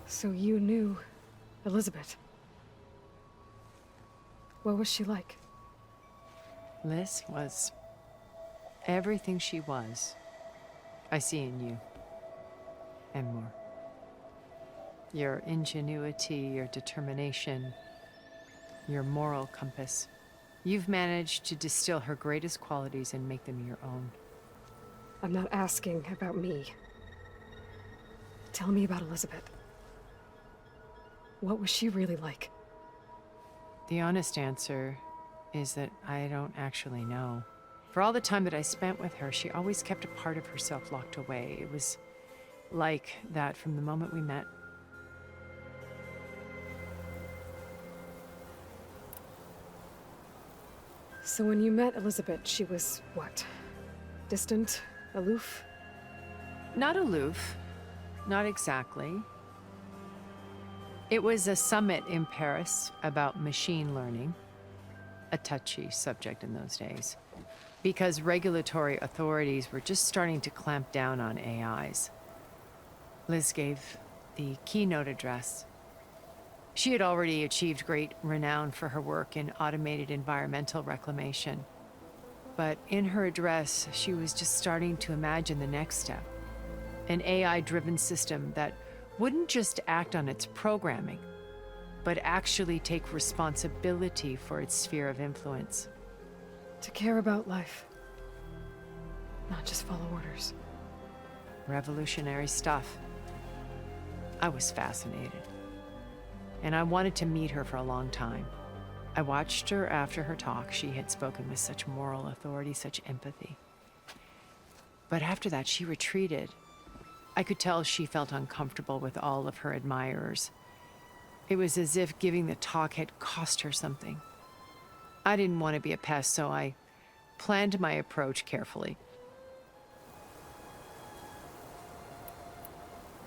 So you knew Elizabeth. What was she like? Liz was everything she was. I see in you. And more. Your ingenuity, your determination, your moral compass. You've managed to distill her greatest qualities and make them your own. I'm not asking about me. Tell me about Elizabeth. What was she really like? The honest answer is that I don't actually know. For all the time that I spent with her, she always kept a part of herself locked away. It was like that from the moment we met. So when you met Elizabeth, she was what? Distant? Aloof? Not aloof. Not exactly. It was a summit in Paris about machine learning, a touchy subject in those days, because regulatory authorities were just starting to clamp down on AIs. Liz gave the keynote address. She had already achieved great renown for her work in automated environmental reclamation. But in her address, she was just starting to imagine the next step, an AI-driven system that wouldn't just act on its programming, but actually take responsibility for its sphere of influence. To care about life, not just follow orders. Revolutionary stuff. I was fascinated. And I wanted to meet her for a long time. I watched her after her talk. She had spoken with such moral authority, such empathy. But after that, she retreated. I could tell she felt uncomfortable with all of her admirers. It was as if giving the talk had cost her something. I didn't want to be a pest, so I planned my approach carefully.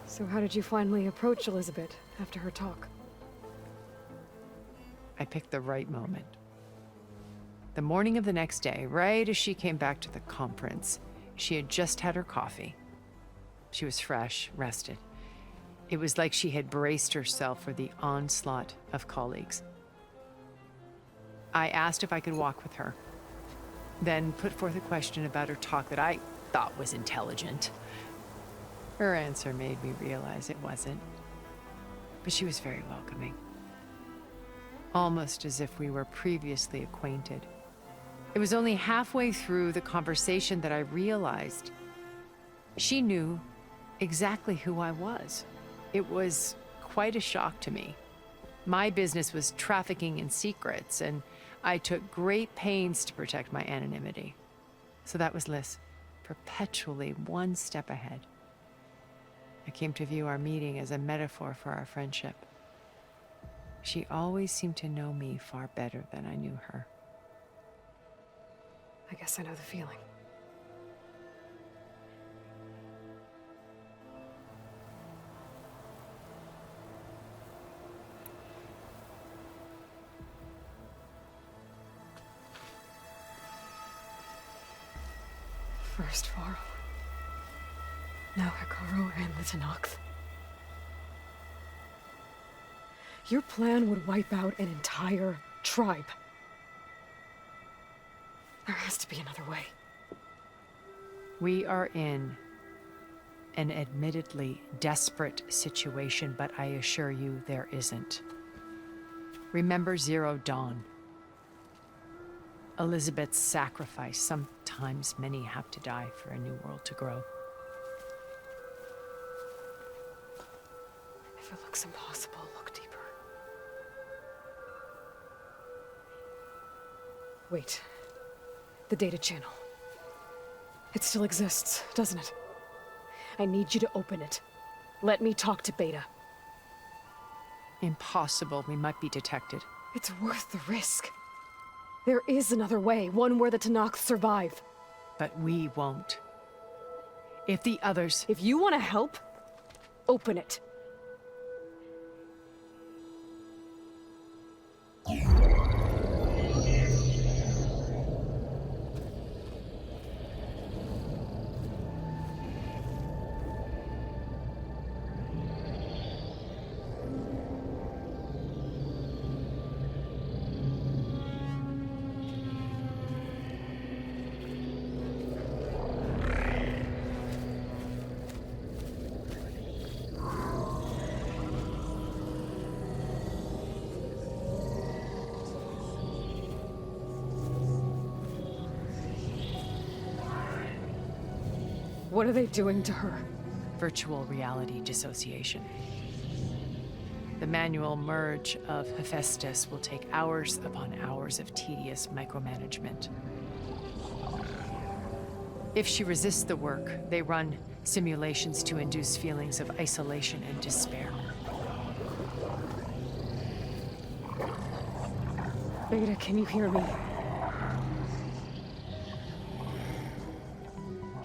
So how did you finally approach Elizabeth after her talk? I picked the right moment. The morning of the next day, right as she came back to the conference, she had just had her coffee. She was fresh, rested. It was like she had braced herself for the onslaught of colleagues. I asked if I could walk with her, then put forth a question about her talk that I thought was intelligent. Her answer made me realize it wasn't, but she was very welcoming. Almost as if we were previously acquainted. It was only halfway through the conversation that I realized she knew exactly who I was. It was quite a shock to me. My business was trafficking in secrets, and I took great pains to protect my anonymity. So that was Liz, perpetually one step ahead. I came to view our meeting as a metaphor for our friendship. She always seemed to know me far better than I knew her. I guess I know the feeling. First Varl, now Hekarro and the Tenakth. Your plan would wipe out an entire tribe. There has to be another way. We are in an admittedly desperate situation, but I assure you there isn't. Remember Zero Dawn. Elizabeth's sacrifice. Sometimes many have to die for a new world to grow. If it looks impossible, look deeper. Wait. The data channel. It still exists, doesn't it? I need you to open it. Let me talk to Beta. Impossible. We might be detected. It's worth the risk. There is another way, one where the Tenakth survive. But we won't. If the others... If you want to help, open it. What are they doing to her? Virtual reality dissociation. The manual merge of Hephaestus will take hours upon hours of tedious micromanagement. If she resists the work, they run simulations to induce feelings of isolation and despair. Beta, can you hear me?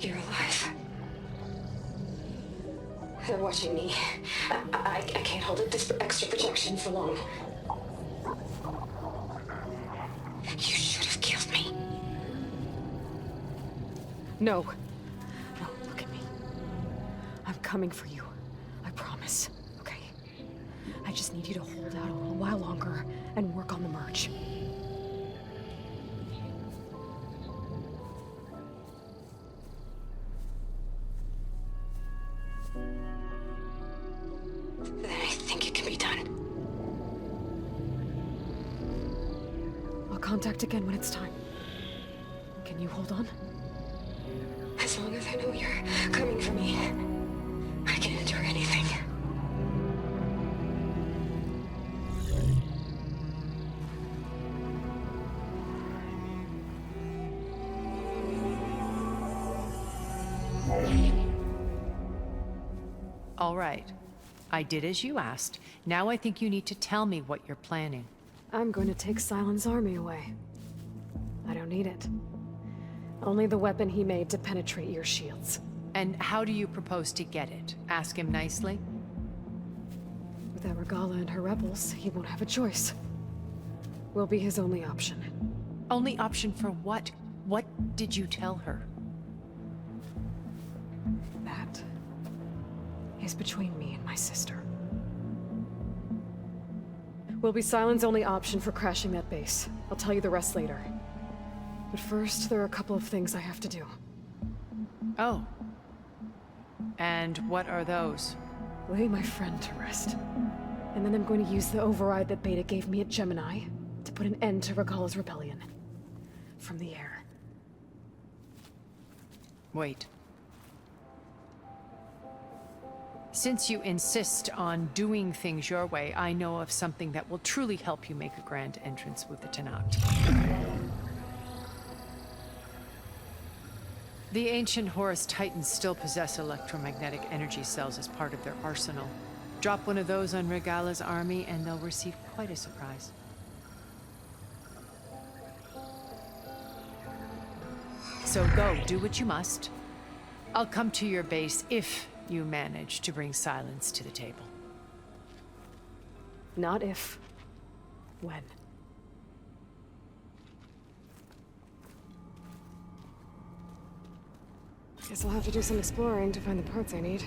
You're alive. They're watching me. I can't hold up this extra protection for long. You should have killed me. No. No, look at me. I'm coming for you. I promise. Okay? I just need you to hold out a little while longer and work on the merge. Then I think it can be done. I'll contact again when it's time. Can you hold on? As long as I know you're coming for me, I can endure anything. All right. I did as you asked. Now I think you need to tell me what you're planning. I'm going to take Sylens' army away. I don't need it. Only the weapon he made to penetrate your shields. And how do you propose to get it? Ask him nicely? Without Regala and her rebels, he won't have a choice. We'll be his only option. Only option for what? What did you tell her? That is between me and my sister. Will be Sylens' only option for crashing that base. I'll tell you the rest later. But first, there are a couple of things I have to do. Oh. And what are those? Lay my friend to rest. And then I'm going to use the override that Beta gave me at Gemini to put an end to Regala's rebellion. From the air. Wait. Since you insist on doing things your way, I know of something that will truly help you make a grand entrance with the Tenakth. The ancient Horus Titans still possess electromagnetic energy cells as part of their arsenal. Drop one of those on Regala's army and they'll receive quite a surprise. So go, do what you must. I'll come to your base if you manage to bring Sylens to the table. Not if. When. Guess I'll have to do some exploring to find the parts I need.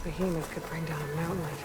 Behemoth could bring down a mountain like